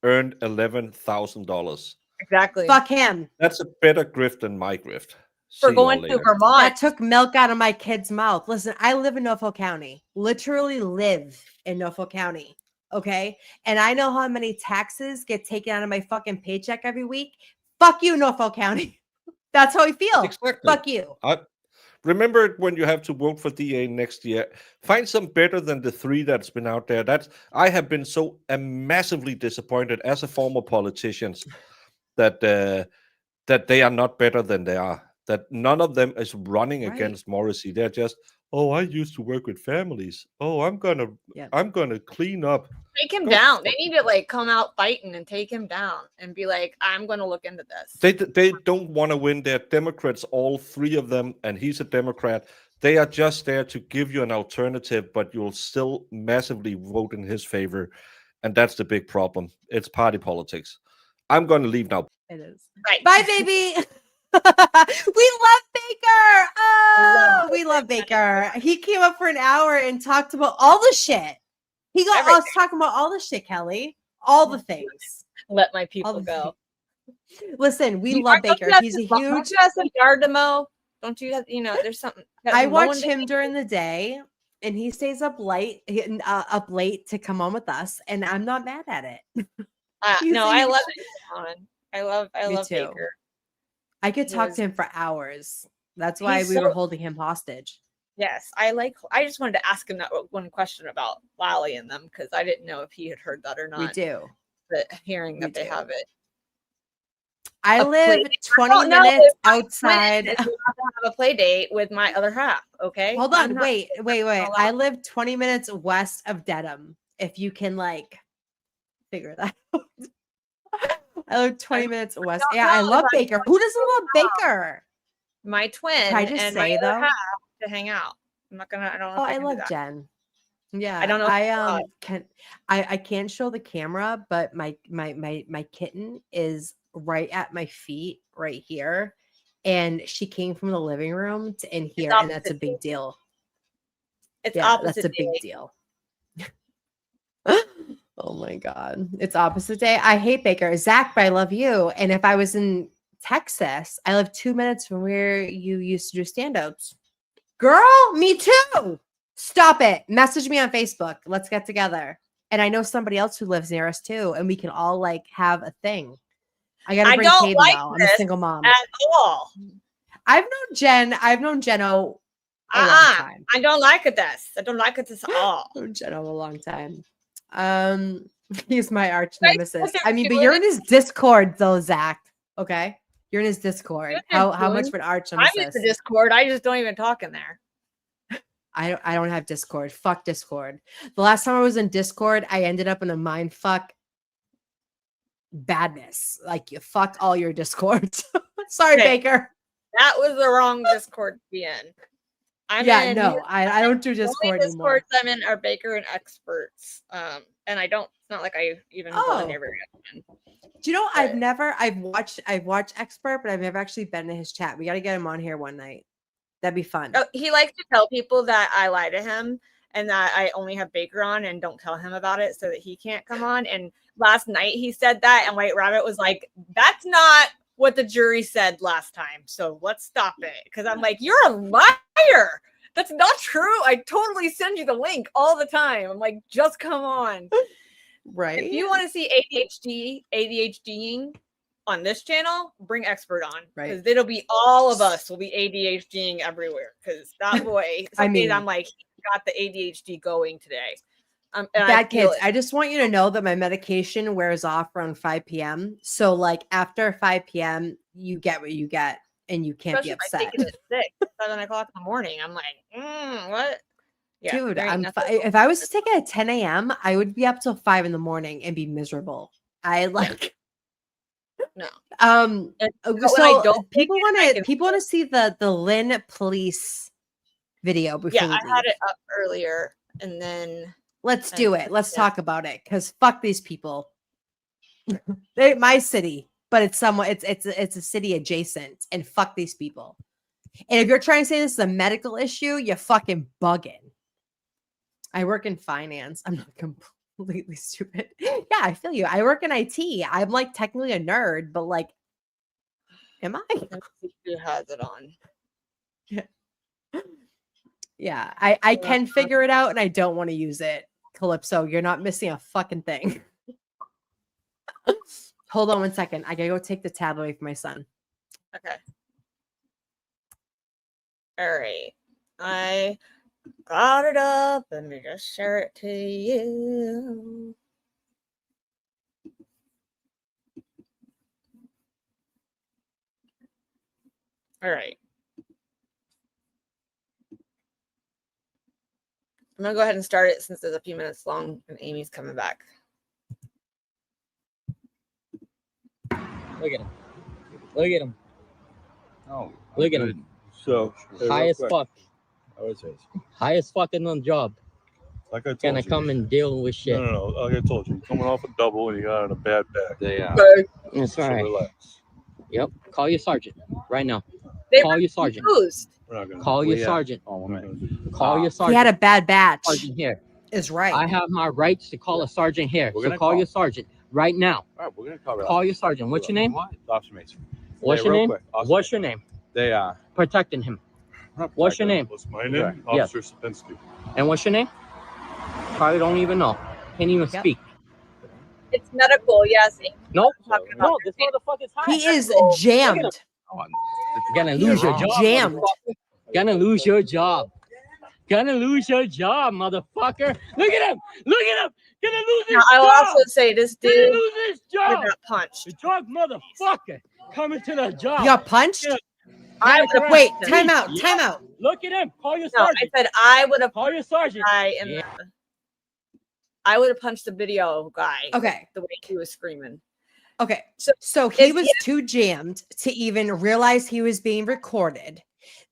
earned $11,000. exactly Fuck him. That's a better grift than my grift. for See going y'all to later. Vermont. That took milk out of my kid's mouth. Listen, I live in Norfolk County. Literally live in Norfolk County. Okay. And I know how many taxes get taken out of my fucking paycheck every week. Fuck you, Norfolk County. That's how I feel. Exactly. Fuck you. Remember when you have to vote for DA next year, find some better than the 3 that's been out there. I have been so massively disappointed as a former politician that they are not better than they are. That none of them is running Right. against Morrissey. They're just, oh, I used to work with families. Oh, I'm gonna clean up. Take him Go down. They fuck- need to like come out fighting and take him down and be like, I'm going to look into this. They don't want to win. They're Democrats, all 3 of them, and he's a Democrat. They are just there to give you an alternative, but you'll still massively vote in his favor, and that's the big problem. It's party politics. I'm going to leave now. It is. Right. Bye, baby. We love Baker. Oh, we love Baker. He came up for an hour and talked about all the shit. He got us Everything. talking about all the shit, Kelly. All the things. Let my All people the go. things. Listen, we You- love don't you Baker. have He's to- a Don't huge. you have some yard to mow? Don't you have, there's something. I mowing watch to him do? during the day, and he stays up late, up late to come on with us, and I'm not mad at it. he's No, a I huge- love it. Colin. I love Me too. Baker. I could talk was- to him for hours. That's why He's we were so- holding him hostage. Yes, I just wanted to ask him that one question about Lally and them because I didn't know if he had heard that or not. We do. But hearing that We they do. have it. I A live play- 20 don't know minutes if my outside. Twins, we have to have a play date with my other half. Okay. Hold I'm on, not- wait. allowed. I live 20 minutes west of Dedham. If you can figure that out. I live 20 minutes west. don't Yeah, I know love if I'm Baker. Who doesn't love Baker? My twin Can I just and say, my other though? half to hang out. I'm not gonna. I don't know. Oh, if I can do love that. Jen. Yeah, I don't know if I it's I can't show the camera, but my kitten is right at my feet, right here, and she came from the living room to in here, and that's a opposite big deal. It's Yeah, opposite. that's a big day. deal. Oh my god, it's opposite day. I hate Baker. Zach, but I love you. And if I was in Texas, I live 2 minutes from where you used to do stand-ups. Girl, me too. Stop it. Message me on Facebook. Let's get together. And I know somebody else who lives near us too, and we can all have a thing. I gotta I bring don't Caden like though. I'm a this single mom. At all. I've known Jeno a long time. I don't like it. I don't like it at all. Known Jeno a long time. He's my arch Right, nemesis. but I mean, but they're you're in his Discord though, Zach. Okay. You're in his Discord. Good How much influence. would Arch I'm in the Discord. I just don't even talk in there. I don't have Discord. Fuck Discord. The last time I was in Discord, I ended up in a mind fuck badness. Like you fuck all your Discords. Sorry, Okay. Baker. That was the wrong Discord to be in. I don't do the Discord only anymore. Discords I'm in are Baker and Experts. And I don't. It's not like I even go in there very often. Do you know But- I've watched Expert, but I've never actually been in his chat. We got to get him on here one night. That'd be fun. Oh, he likes to tell people that I lie to him and that I only have Baker on and don't tell him about it so that he can't come on. And last night he said that, and White Rabbit was like, "That's not what the jury said last time. So let's stop it." Because I'm like, "You're a liar. That's not true. I totally send you the link all the time." I'm like, "Just come on." Right. If you want to see ADHDing on this channel, bring Expert on. Right. Because it'll be all of us will be ADHDing everywhere. Because that boy, some days I'm like, he got the ADHD going today. And Bad kids. I just want you to know that my medication wears off around 5 p.m. So like after 5 p.m., you get what you get and you can't Especially be if I upset. take it at 6, 7 o'clock in the morning. I'm like, what? Yeah, Dude, there ain't nothing- if I was to take it at 10 a.m., I would be up till 5 in the morning and be miserable. I like No. So when I don't take people it, I can want to see the Lynn police video before Yeah, we I had leave. it up earlier, and then Let's I do put it. Let's it- talk about it because fuck these people. They're my city, but it's a city adjacent, and fuck these people. And if you're trying to say this is a medical issue, you're fucking bugging. I work in finance. I'm not completely stupid. Yeah, I feel you. I work in IT. I'm like technically a nerd, but like, am I? let me see who has it on. Yeah, I can figure it out and I don't want to use it. Calypso, you're not missing a fucking thing. Hold on one second. I gotta go take the tab away from my son. Okay. All right. I got it up. Let me just share it to you. All right. I'm gonna go ahead and start it since it's a few minutes long and Amy's coming back. Look at him. Look at him. Oh, Look at him. So High as fuck. I would say, High as fucking on job. like I told Gonna you. come and deal with shit. No, like I told you, you're coming off a double and you got on a bad back. They are. That's So right. relax. Yep. Call your sergeant right now. They Call your sergeant. refused. We're not gonna. Call your Yeah. sergeant. Oh, we're not gonna do Call your He sergeant. had a bad batch. sergeant here. Is right. I have my rights to call a sergeant here. We're So gonna call call. your sergeant right now. All right, we're gonna cover. Call your sergeant. What's your name? Officer Mason. What's Hey, your real name? quick, Officer What's your Mason. name? They are. Protecting him. What's your name? What's my name? Yeah. Officer Sapinski. And what's your name? Probably don't even know. Can't even Yep. speak. It's medical, yes. Nope. Talking about No, this motherfucker is high. He is Look at jammed. him. Oh, Gonna He lose is your job. jammed. motherfucker. Gonna lose your job. Gonna lose your job, motherfucker. Look at him. Look at him. Gonna lose his Now, I will job. also say this Gonna dude lose his got job. punched. The drug motherfucker coming to the job. You got punched? Yeah. I That's would right. Wait, have time out, Yeah. time out. Look at him. Call your No, I sergeant. said I would have Call your sergeant. guy in Yeah. I would have punched the video guy Okay, the way he was screaming. okay. So, So he if was too jammed to even realize he was being recorded.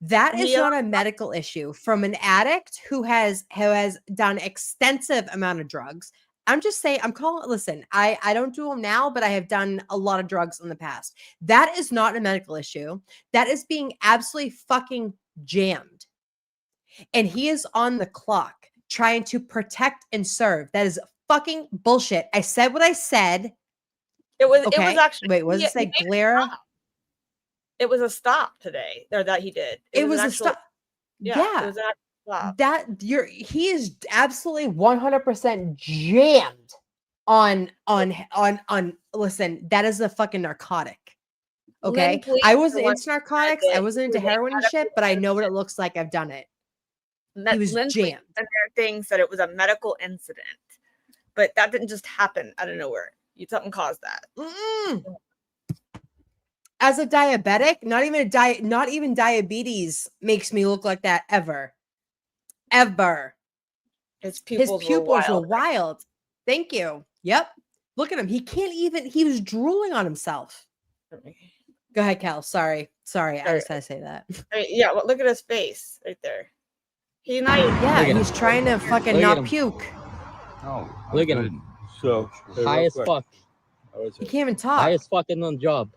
That is Yeah. not a medical issue from an addict who has done extensive amount of drugs. I'm just saying, I'm calling. Listen, I don't do them now, but I have done a lot of drugs in the past. That is not a medical issue. That is being absolutely fucking jammed, and he is on the clock trying to protect and serve. That is fucking bullshit. I said what I said. It was Okay. actually Wait, what does he- it say? he made a Glare. stop. It was a stop today, or that he did. It was an a actual- stop. Yeah, it was an actual stop. That he is absolutely 100% jammed on listen, that is a fucking narcotic. Okay. Lynn, please, I for wasn't once, into narcotics, I it wasn't into was a heroin and medical shit, but I know what it looks like. I've done it. He was Lynn Fleet jammed. and their thing said it was a medical incident, but that didn't just happen out of nowhere. Something caused that. Mm-mm. As a diabetic, not even diabetes makes me look like that ever. Ever. His His pupils, pupils were were wild. wild. Thank you. Yep. Look at him. He was drooling on himself. Go ahead, Cal. Sorry. I just had to say that. Yeah, well, look at his face right there. He's not even. Yeah, Look at he's trying to fucking Look at not him. puke. Oh, Look at him. So, hey, High real as quick, fuck. I was- He can't even High talk. as fucking on the job.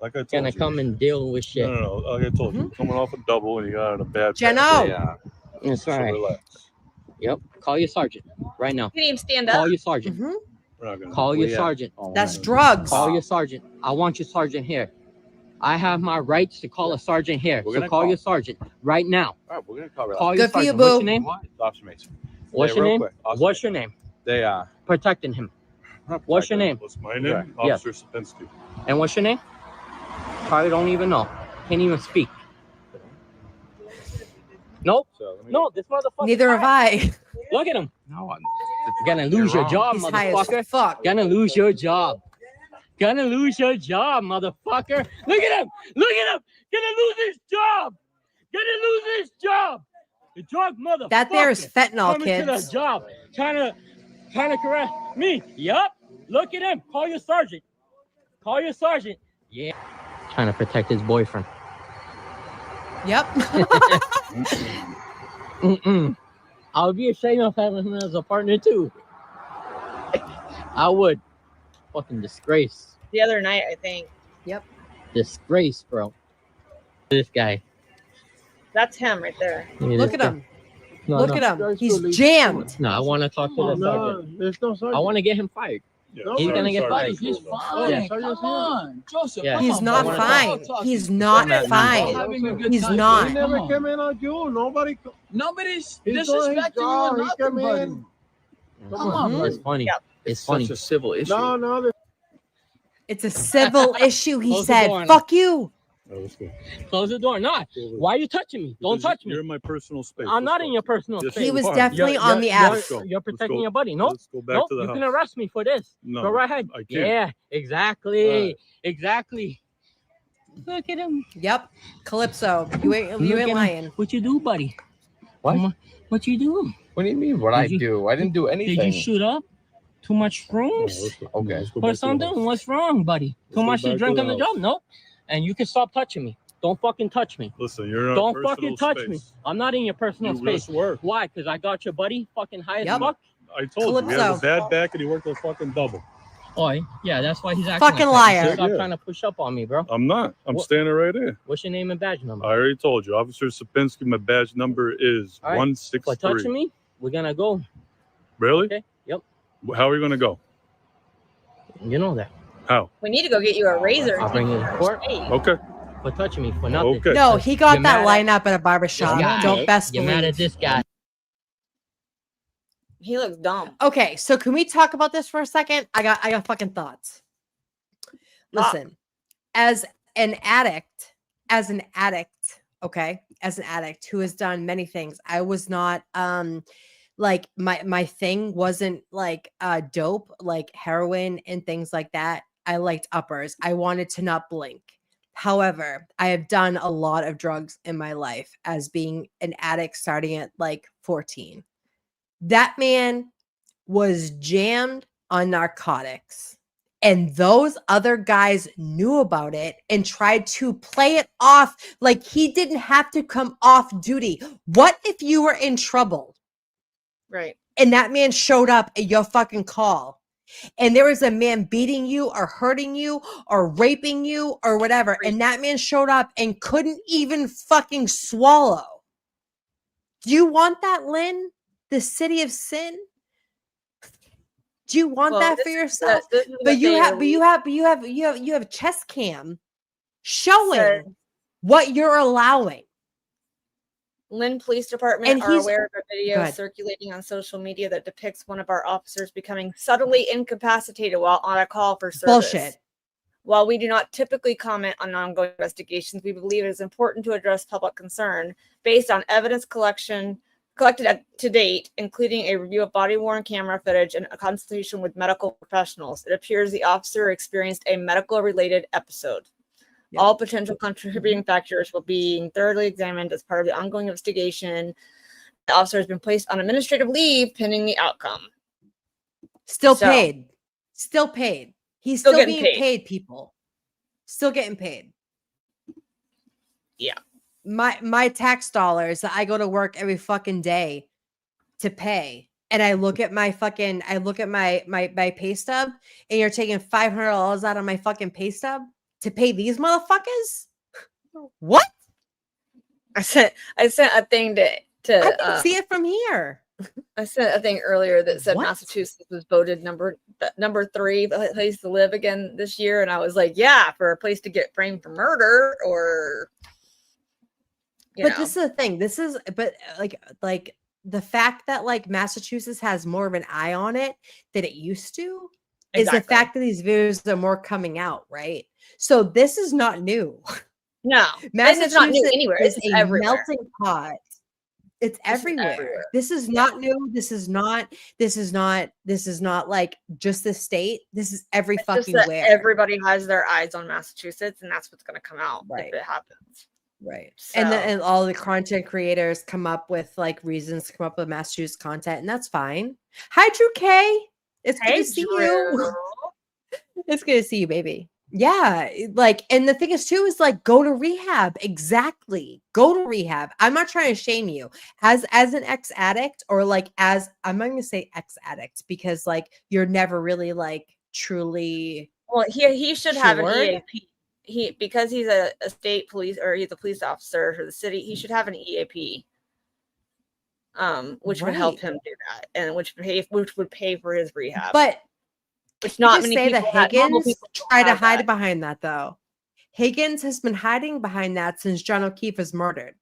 Like I told Gonna you. come and deal with shit. No. Like I told you, coming off a double and you got in a bad Geno! back. That's So right. relax. Yep. Call your sergeant right now. You can even stand up. Call your sergeant. Mhm. We're not gonna. Call your sergeant. That's drugs. Call your sergeant. I want your sergeant here. I have my rights to call a sergeant here. We're So gonna call call. your sergeant right now. All right, we're gonna cover Call that. your Good for you, sergeant. What's boo. your name? What? Officer Mason. What's Hey, your real name? quick, Officer What's your Mason. name? They Protecting him. What's your name? What's my name? Yeah. Officer Sapinski. And what's your name? Probably don't even know. Can't even speak. Nope. So let me. No, this motherfucker. Neither have I. Look at him. No, Gonna lose your job, He's high motherfucker. as fuck. Gonna lose your job. Gonna lose your job, motherfucker. Look at him. Look at him. Gonna lose his job. Gonna lose his job. The drug motherfucker. That there is fentanyl, coming to the kids. job. Trying to correct me. Yup. Look at him. Call your sergeant. Call your sergeant. Yeah. Trying to protect his boyfriend. Yep. Mm-mm. I would be ashamed of having him as a partner too. I would. Fucking disgrace. The other night, I think. Disgrace, bro. This guy. That's him right there. Look at him. Look at him. He's jammed. No, I want to talk to the sergeant. There's no sergeant. I want to get him fired. Yeah, He's sorry, gonna get sorry. fired. He's fine. Yeah. Come on, Joseph. Yeah. come He's on, not bro. fine. Talk. He's not Come at me. fine. Having a good He's time. not. He never came in on you. Nobody. Nobody's He's doing his disrespecting you job. or He nothing, came buddy. in. Come on, Mhm. It's funny. Yeah. It's funny. Such a civil issue. No. It's a civil issue, he Close the said. door on him. Fuck you. Oh, let's go. Close the door. Not. Why are you touching me? Don't Because touch me. You're in my personal space. I'm not Let's in go. your personal Yes, space. He was are. definitely You're- on the you're- app. Let's go. You're Let's protecting go. your buddy. No, Let's go back no, to the you house. can arrest me for this. No, Go right ahead. I can't. Yeah, exactly. Alright. Exactly. Look at him. Yep. Calypso. You ain't Look at him. lying. What you do, buddy? What? What you do? What do you mean? What Did I you- do? I didn't do Did anything. you shoot up? Too much No, shrooms? let's go. Okay. Let's go Or back to the something? house. What's wrong, buddy? Let's Too go much to back drink to on the the job? house. No. And you can stop touching me. Don't fucking touch me. Listen, you're in Don't our fucking personal touch me. space. I'm not in your personal You space. just work. Why? Because I got your buddy fucking high Yep. as fuck? I told you, he has Calypso. a bad back and he worked a fucking double. Oh, yeah, that's why he's acting Fucking like that. liar. Stop Yeah. trying to push up on me, bro. I'm not. I'm What- standing right here. What's your name and badge number? I already told you, Officer Sapinski. My badge number is All right. 163. For touching me, we're gonna go. Really? Okay. Yep. How are you gonna go? You know that. How? We need to go get you a razor. I'll bring you to court Okay. for touching me for nothing. Okay. No, he got You're that mad lineup at a barbershop. This guy. Don't best You're mad at believe. this guy. He looks dumb. Okay, so can we talk about this for a second? I got fucking thoughts. Listen, as an addict, okay, as an addict who has done many things, I was not like my thing wasn't like dope, like heroin and things like that. I liked uppers. I wanted to not blink. However, I have done a lot of drugs in my life as being an addict starting at like 14. That man was jammed on narcotics. And those other guys knew about it and tried to play it off like he didn't have to come off duty. What if you were in trouble Right. and that man showed up at your fucking call and there was a man beating you or hurting you or raping you or whatever, and that man showed up and couldn't even fucking swallow? Do you want that, Lynn? The city of sin? Do you want Well, that this for is yourself? this is But what you they have, released. you have a chest cam showing Said- what you're allowing. Lynn Police Department And are he's- aware of a Go video ahead. circulating on social media that depicts one of our officers becoming subtly incapacitated while on a call for service. Bullshit. While we do not typically comment on ongoing investigations, we believe it is important to address public concern based on evidence collected to date, including a review of body-worn camera footage and a consultation with medical professionals. It appears the officer experienced a medical-related episode. Yep. All potential contributing factors will be thoroughly examined as part of the ongoing investigation. The officer has been placed on administrative leave pending the outcome. Still So- paid. Still paid. He's Still still getting being paid. paid, people. Still getting paid. Yeah. My tax dollars that I go to work every fucking day to pay. And I look at my pay stub, and you're taking $500 out of my fucking pay stub to pay these motherfuckers? What? I sent a thing I can see it from here. I sent a thing earlier that said What? Massachusetts was voted number 3 place to live again this year, and I was like, yeah, for a place to get framed for murder, or But this is the thing. This is like the fact that like Massachusetts has more of an eye on it than it used to is the Exactly. fact that these videos are more coming out, right? So this is not new. no, and it's not new Massachusetts anywhere. is It's a everywhere. melting pot. It's This is everywhere. everywhere. This is not new. This is not like just the state. This is every It's just fucking that where. everybody has their eyes on Massachusetts, and that's what's going to come out Right. if it happens. Right. So, And all the content creators come up with like reasons to come up with Massachusetts content, and that's fine. Hi, Drew K. It's good hey, to see Drew. you. It's good to see you, baby. Yeah, like, and the thing is too is like go to rehab. Exactly. Go to rehab. I'm not trying to shame you as an ex-addict, or like as I'm not gonna say ex-addict because like you're never really like truly Well, he should have an cured. EAP. Because he's a state police, or he's a police officer for the city, he should have an EAP. Which would help Right. him do that, and which would pay for his rehab. But which not not just many say people that have- normal Higgins people don't try to have hide that. behind that though. Higgins has been hiding behind that since John O'Keefe was murdered.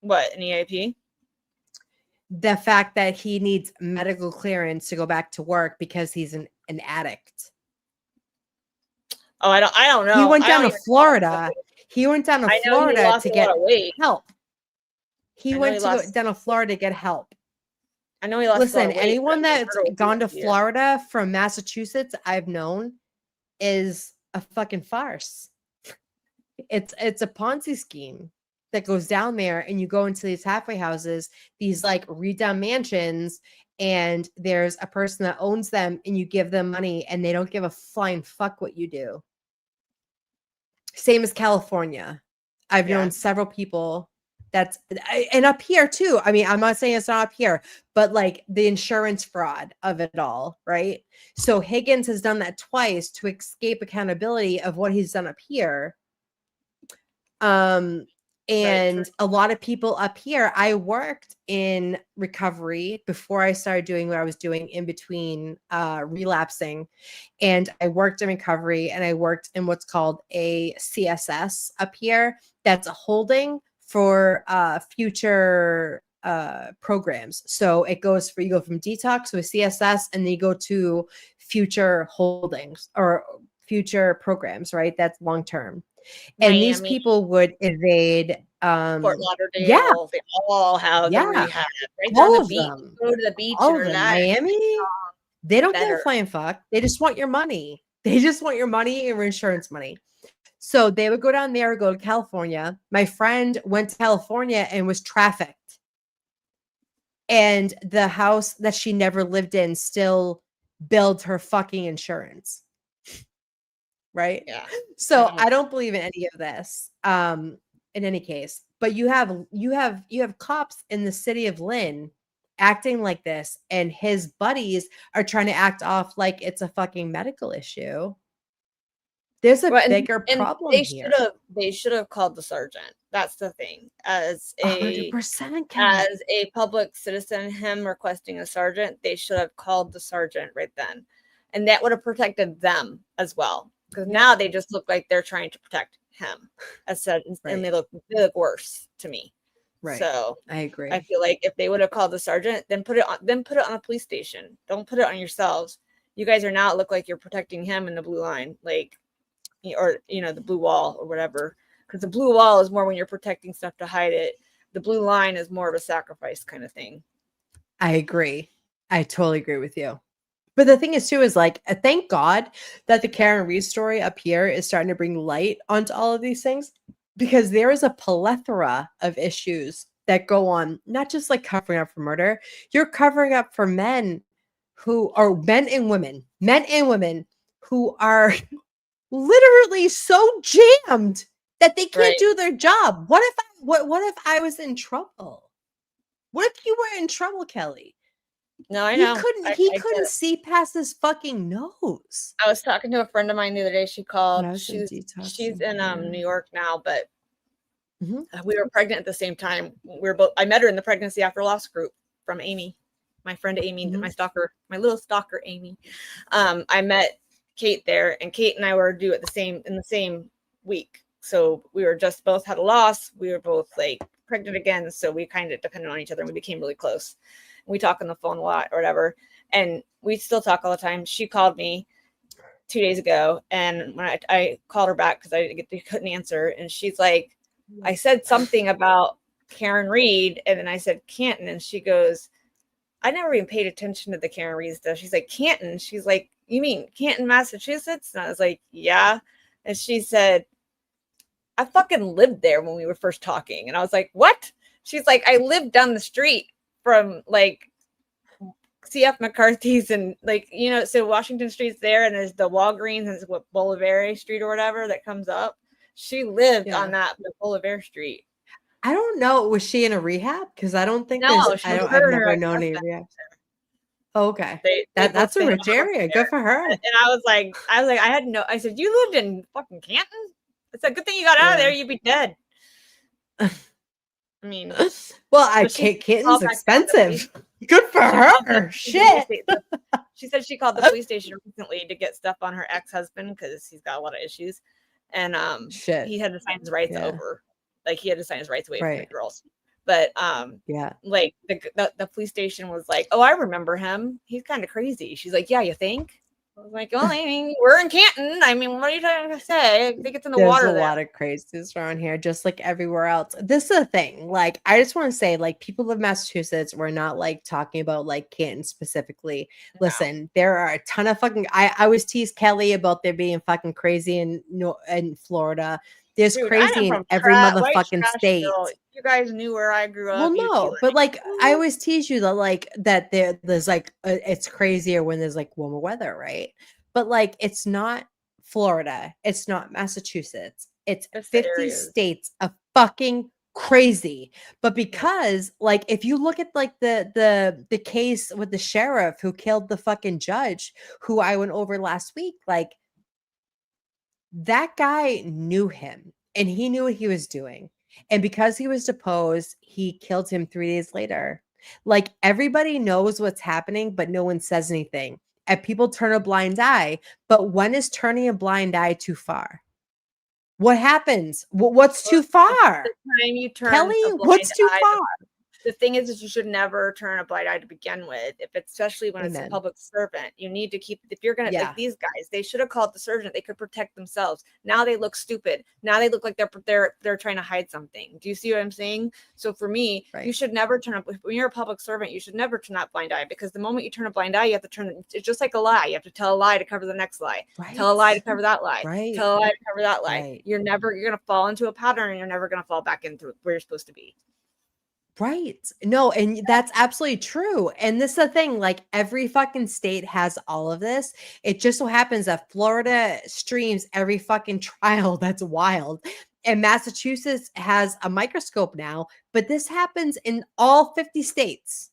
What, an EAP? The fact that he needs medical clearance to go back to work because he's an addict. Oh, I don't know. He went I down don't to even know. Florida. He went down to I know he Florida lost to a get lot of weight. help. He I know went he to go lost- down to Florida to get help. I know he lost a lot Listen, of weight, anyone but I that's heard it gone to was- yeah. Florida from Massachusetts I've known is a fucking farce. It's a Ponzi scheme that goes down there, and you go into these halfway houses, these like redone mansions, and there's a person that owns them, and you give them money, and they don't give a flying fuck what you do. Same as California. I've Yeah. known several people and up here too. I mean, I'm not saying it's not up here, but like the insurance fraud of it all, right? So Higgins has done that twice to escape accountability of what he's done up here. And true. a lot of people up here, I worked in recovery before I started doing what I was doing in between relapsing. And I worked in recovery, and I worked in what's called a CSS up here. That's a holding for future programs. So it goes you go from detox to a CSS, and then you go to future holdings or future programs, right? That's long term. And these Miami, people would evade Fort Lauderdale, yeah. they all have Yeah. the rehab right All on of the beach. them. Go to the beach all and of them. relax. Miami, they don't give better. a flying fuck. They just want your money. They just want your money and your insurance money. So they would go down there, go to California. My friend went to California and was trafficked. And the house that she never lived in still billed her fucking insurance. Right? Yeah. So Mhm. I don't believe in any of this. In any case, but you have cops in the city of Lynn acting like this, and his buddies are trying to act off like it's a fucking medical issue. There's a Well, and- bigger and problem they here. They should have called the sergeant. That's the thing. As a 100%. Kat. as a public citizen, him requesting a sergeant, they should have called the sergeant right then, and that would have protected them as well. Because now they just look like they're trying to protect him, as said, Right. and they look worse to me. Right. So I agree. I feel like if they would have called the sergeant, then put it on a police station. Don't put it on yourselves. You guys are now look like you're protecting him in the blue line, like, or the blue wall or whatever. Because the blue wall is more when you're protecting stuff to hide it. The blue line is more of a sacrifice kind of thing. I agree. I totally agree with you. But the thing is too is like thank God that the Karen Reed story up here is starting to bring light onto all of these things, because there is a plethora of issues that go on, not just like covering up for murder. You're covering up for men who are men and women who are literally so jammed that they can't do their job. What if I was in trouble? What if you were in trouble, Kelly? No, I He know. couldn't I he get couldn't it. see past his fucking nose. I was talking to a friend of mine the other day. She When I called. was in She's in detox, New York now, but Mhm. we were pregnant at the same time. We were both. I met her in the pregnancy after loss group from Amy, my friend Amy, Mhm. my stalker, my little stalker Amy. I met Kate there, and Kate and I were due at in the same week. So we were just both had a loss. We were both like pregnant again, so we kind of depended on each other, and we became really close. We talk on the phone a lot or whatever, and we still talk all the time. She called me 2 days ago, and when I called her back because I couldn't answer, and she's like, I said something about Karen Reed, and then I said Canton, and she goes, I never even paid attention to the Karen Reed stuff. She's like, Canton. She's like, you mean Canton, Massachusetts? And I was like, yeah. And she said, I fucking lived there when we were first talking. And I was like, what? She's like, I lived down the street from like CF McCarthy's and like, you know, so Washington Street's there, and there's the Walgreens, and it's what Bolivar Street or whatever that comes up. She lived on that Bolivar Street. I don't know. Was she in a rehab? Because I don't think No, there's. she I've was her and her never known any ex-husband. rehab. Oh, okay. They That's a both rich area. Good for her. And I was like, I had no. I said, you lived in fucking Canton. It's a good thing you got out of there. You'd be dead. I mean, well, but she Canton's called back down to the expensive. Good for her. Shit. She said she called the police station recently to get stuff on her ex-husband because he's got a lot of issues, and Shit. he had to sign his rights over. Like he had to sign his rights away from the Right. girls. But Yeah. like the police station was like, oh, I remember him. He's kind of crazy. She's like, yeah, you think? I was like, well, I mean, we're in Canton. I mean, what are you trying to say? I think it's in the There's water a there. lot of crazies around here, just like everywhere else. This is the thing. Like, I just want to say, like, people of Massachusetts, we're not like talking about like Canton specifically. No. Listen, there are a ton of fucking. I was teased Kelly about there being fucking crazy in Florida. There's Dude, crazy in every motherfucking state. You guys knew where I grew up. Well, You'd be no, but like I always tease you that like that there's like it's crazier when there's like warmer weather, right? But like it's not Florida, it's not Massachusetts, it's It's the 50 areas. states of fucking crazy. But because like if you look at like the case with the sheriff who killed the fucking judge who I went over last week, like that guy knew him and he knew what he was doing. And because he was deposed, he killed him 3 days later. Like everybody knows what's happening, but no one says anything. And people turn a blind eye. But when is turning a blind eye too far? What happens? What's too far? The time you turn Kelly, a blind what's too eye, far? The thing is you should never turn a blind eye to begin with. Especially when it's a Amen. public servant, you need to keep. If you're gonna Yeah. like these guys, they should have called the surgeon. They could protect themselves. Now they look stupid. Now they look like they're trying to hide something. Do you see what I'm saying? So for me, you should never turn up. When you're a public servant, you should never turn that blind eye because the moment you turn a blind eye, you have to turn. It's just like a lie. You have to tell a lie to cover the next lie. Tell a lie to cover that lie. Right. Tell a lie to cover that lie. Right. You're gonna fall into a pattern, and you're never gonna fall back into where you're supposed to be. Right. No, and that's absolutely true. And this is the thing, like every fucking state has all of this. It just so happens that Florida streams every fucking trial. That's wild. And Massachusetts has a microscope now, but this happens in all 50 states.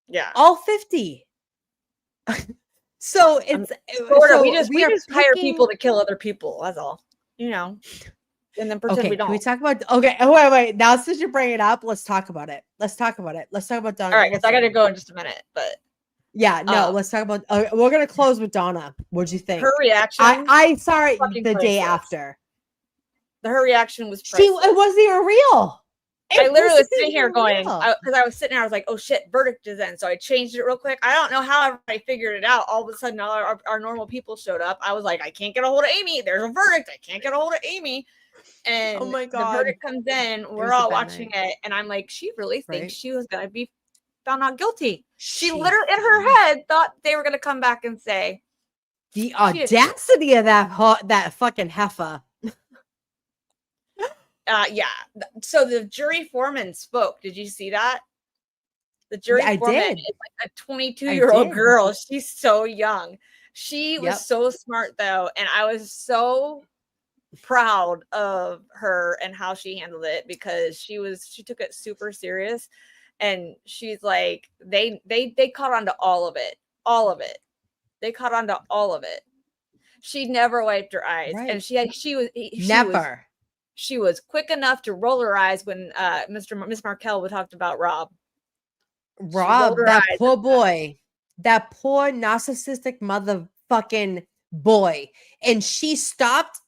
Yeah. All 50. So it's Florida, so we just hire picking- people to kill other people. That's all. You know. And then pretend Okay, we don't. can we talk about wait. Now since you bring it up, let's talk about it. Let's talk about Donna. All right, because I got to go in just a minute. But yeah, no, let's talk about. We're gonna close with Donna. What'd you think? her reaction. I saw it fucking the day priceless. after. Her reaction was. It priceless. wasn't even real. I literally was wasn't sitting here even going, real. because I was sitting there, I was like, oh shit, verdict is in. So I changed it real quick. I don't know how I figured it out. All of a sudden, our normal people showed up. I was like, I can't get a hold of Amy. There's a verdict. I can't get a hold of Amy. And Oh my the God. verdict comes in. We're was a all bad watching night. it. And I'm like, she really thinks Right. she was going to be found not guilty. She Jesus. literally in her head thought they were going to come back and say, The She is- audacity of that fucking heifer. yeah. So the jury foreman spoke. Did you see that? The jury I foreman did. is like a 22-year-old did. girl. She's so young. She Yep. was so smart though, and I was so proud of her and how she handled it because she took it super serious, and she's like they caught on to all of it. They caught on to all of it. She never wiped her eyes, Right. and she was Never. she was quick enough to roll her eyes when Miss Markel talked about Rob. Rob, her that eyes poor boy, that poor narcissistic motherfucking boy. And she stopped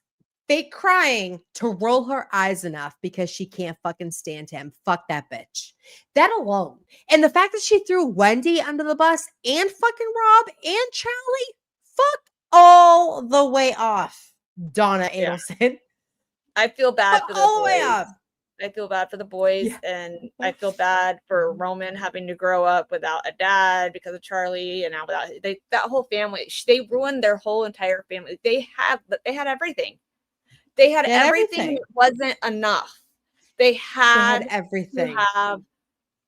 fake crying to roll her eyes enough because she can't fucking stand him. Fuck that bitch. That alone. And the fact that she threw Wendy under the bus and fucking Rob and Charlie, fuck all the way off. Donna Yeah. Adelson. I feel bad Fuck for the all the way boys. up. I feel bad for the boys, Yeah. and I feel bad for Roman having to grow up without a dad because of Charlie, and now without that whole family. They ruined their whole entire family. They had everything. They had everything. That wasn't enough. They had everything. to have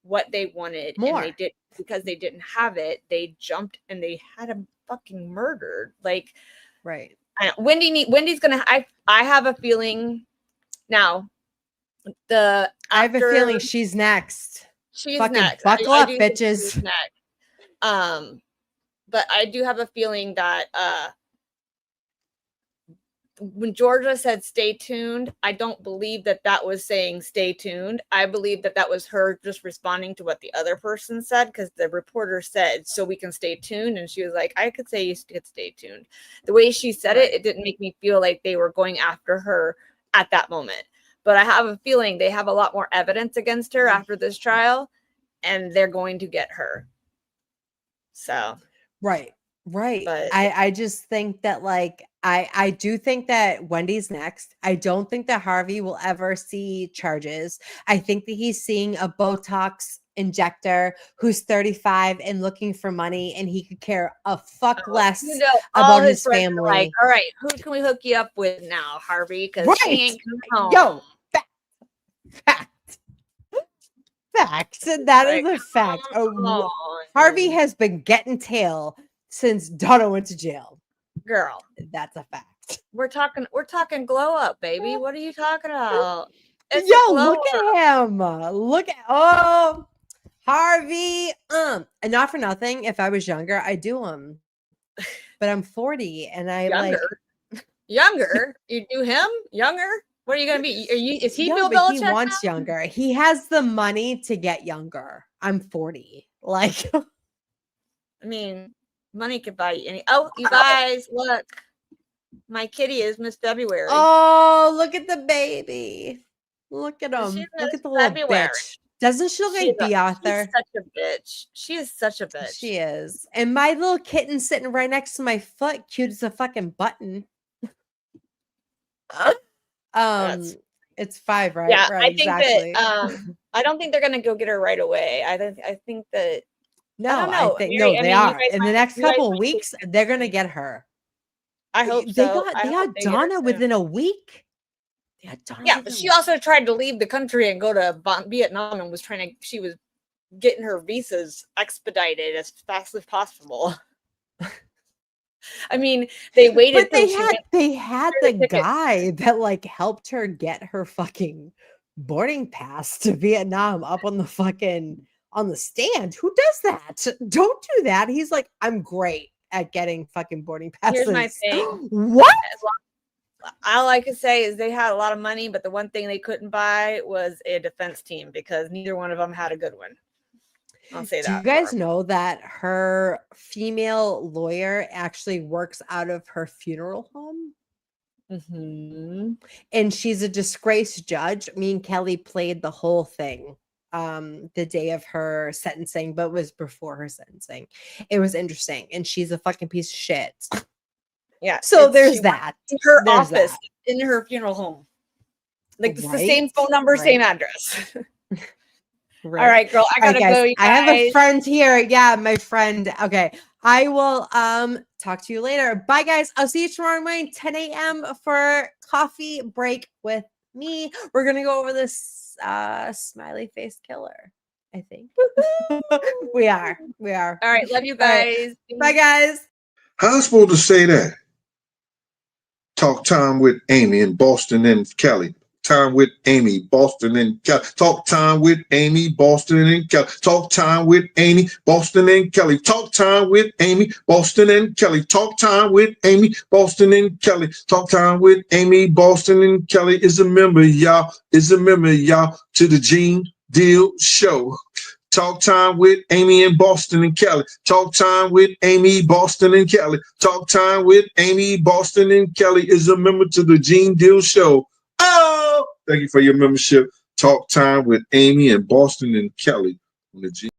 what they wanted, More. and they did because they didn't have it. They jumped and they had him fucking murdered. Like, Right. Wendy's gonna. I have a feeling now. I have a feeling she's next. She's Fucking next. buckle I up, do think bitches. she's next. But I do have a feeling that when Georgia said stay tuned, I don't believe that was saying stay tuned. I believe that was her just responding to what the other person said, because the reporter said, so we can stay tuned. And she was like, I could say you could stay tuned. The way she said it didn't make me feel like they were going after her at that moment. But I have a feeling they have a lot more evidence against her after this trial, and they're going to get her. So. Right. But I just think that, like, I do think that Wendy's next. I don't think that Harvey will ever see charges. I think that he's seeing a Botox injector who's 35 and looking for money, and he could care a fuck less all about his friends are family. like, all right, who can we hook you up with now, Harvey? Because she ain't coming home. Yo, facts. And that is a fact. Harvey has been getting tail since Donna went to jail. Girl, that's a fact. We're talking glow up, baby. What are you talking about? It's Yo, look at him. Look at Harvey. And not for nothing. If I was younger, I'd do him. But I'm 40 and I younger. You do him younger? What are you gonna be? Is he Bill but Belichick? He wants now? younger. He has the money to get younger. I'm 40. Like, I mean, money could buy you any. Oh, you guys, look, my kitty is Miss February. oh, look at the baby. Look at him. She's Look Miss at the little February. bitch. Doesn't she look like B. Arthur? She's such a bitch. She is such a bitch. She is. And my little kitten sitting right next to my foot, cute as a fucking button. It's 5, right? Yeah, right, I think exactly. that I don't think they're gonna go get her right away. I think that no, I don't know. I think Mary, no, I they mean, you are. guys In the might- next you guys couple of might weeks, they're gonna get her. I hope They so. got I they hope got they get her Donna soon. within a week. They got Donna Yeah, within but a she also tried to leave the country and go to Vietnam and she was getting her visas expedited as fast as possible. I mean, they waited. But they till had the the ticket. guy that like helped her get her fucking boarding pass to Vietnam up on the fucking on the stand. Who does that? Don't do that. He's like, I'm great at getting fucking boarding passes. Here's my thing. What? All I could say is they had a lot of money, but the one thing they couldn't buy was a defense team because neither one of them had a good one. I'll say Do that. you guys know that her female lawyer actually works out of her funeral home? Mm-hmm. And she's a disgraced judge. Me and Kelly played the whole thing the day of her sentencing, but it was before her sentencing. It was interesting. And she's a fucking piece of shit. Yeah. So there's that. In her There's office, that. in her funeral home. Like it's the Right? same phone number, Right. same address. Right. All right, girl. I All right, gotta guys, go. You I have a guys. friend here. Yeah, my friend. Okay. I will talk to you later. Bye guys. I'll see you tomorrow morning, 10 a.m. for coffee break with me. We're gonna go over this smiley face killer, I think. we are. All right, love you All right. guys. Bye guys. How am I supposed to say that? Talk time with Amy in Boston and Kelly. Time with Amy, Boston and Kelly. Talk time with Amy, Boston and Kelly. Talk time with Amy, Boston and Kelly. Talk time with Amy, Boston and Kelly. Talk time with Amy, Boston and Kelly. Talk time with Amy, Boston and Kelly. Is a member, y'all. Is a member, y'all, to the Gene Deal Show. Talk time with Amy in Boston and Kelly. Talk time with Amy, Boston and Kelly. Talk time with Amy, Boston and Kelly is a member to the Gene Deal Show. Oh, thank you for your membership. Talk time with Amy and Boston and Kelly on the Gene.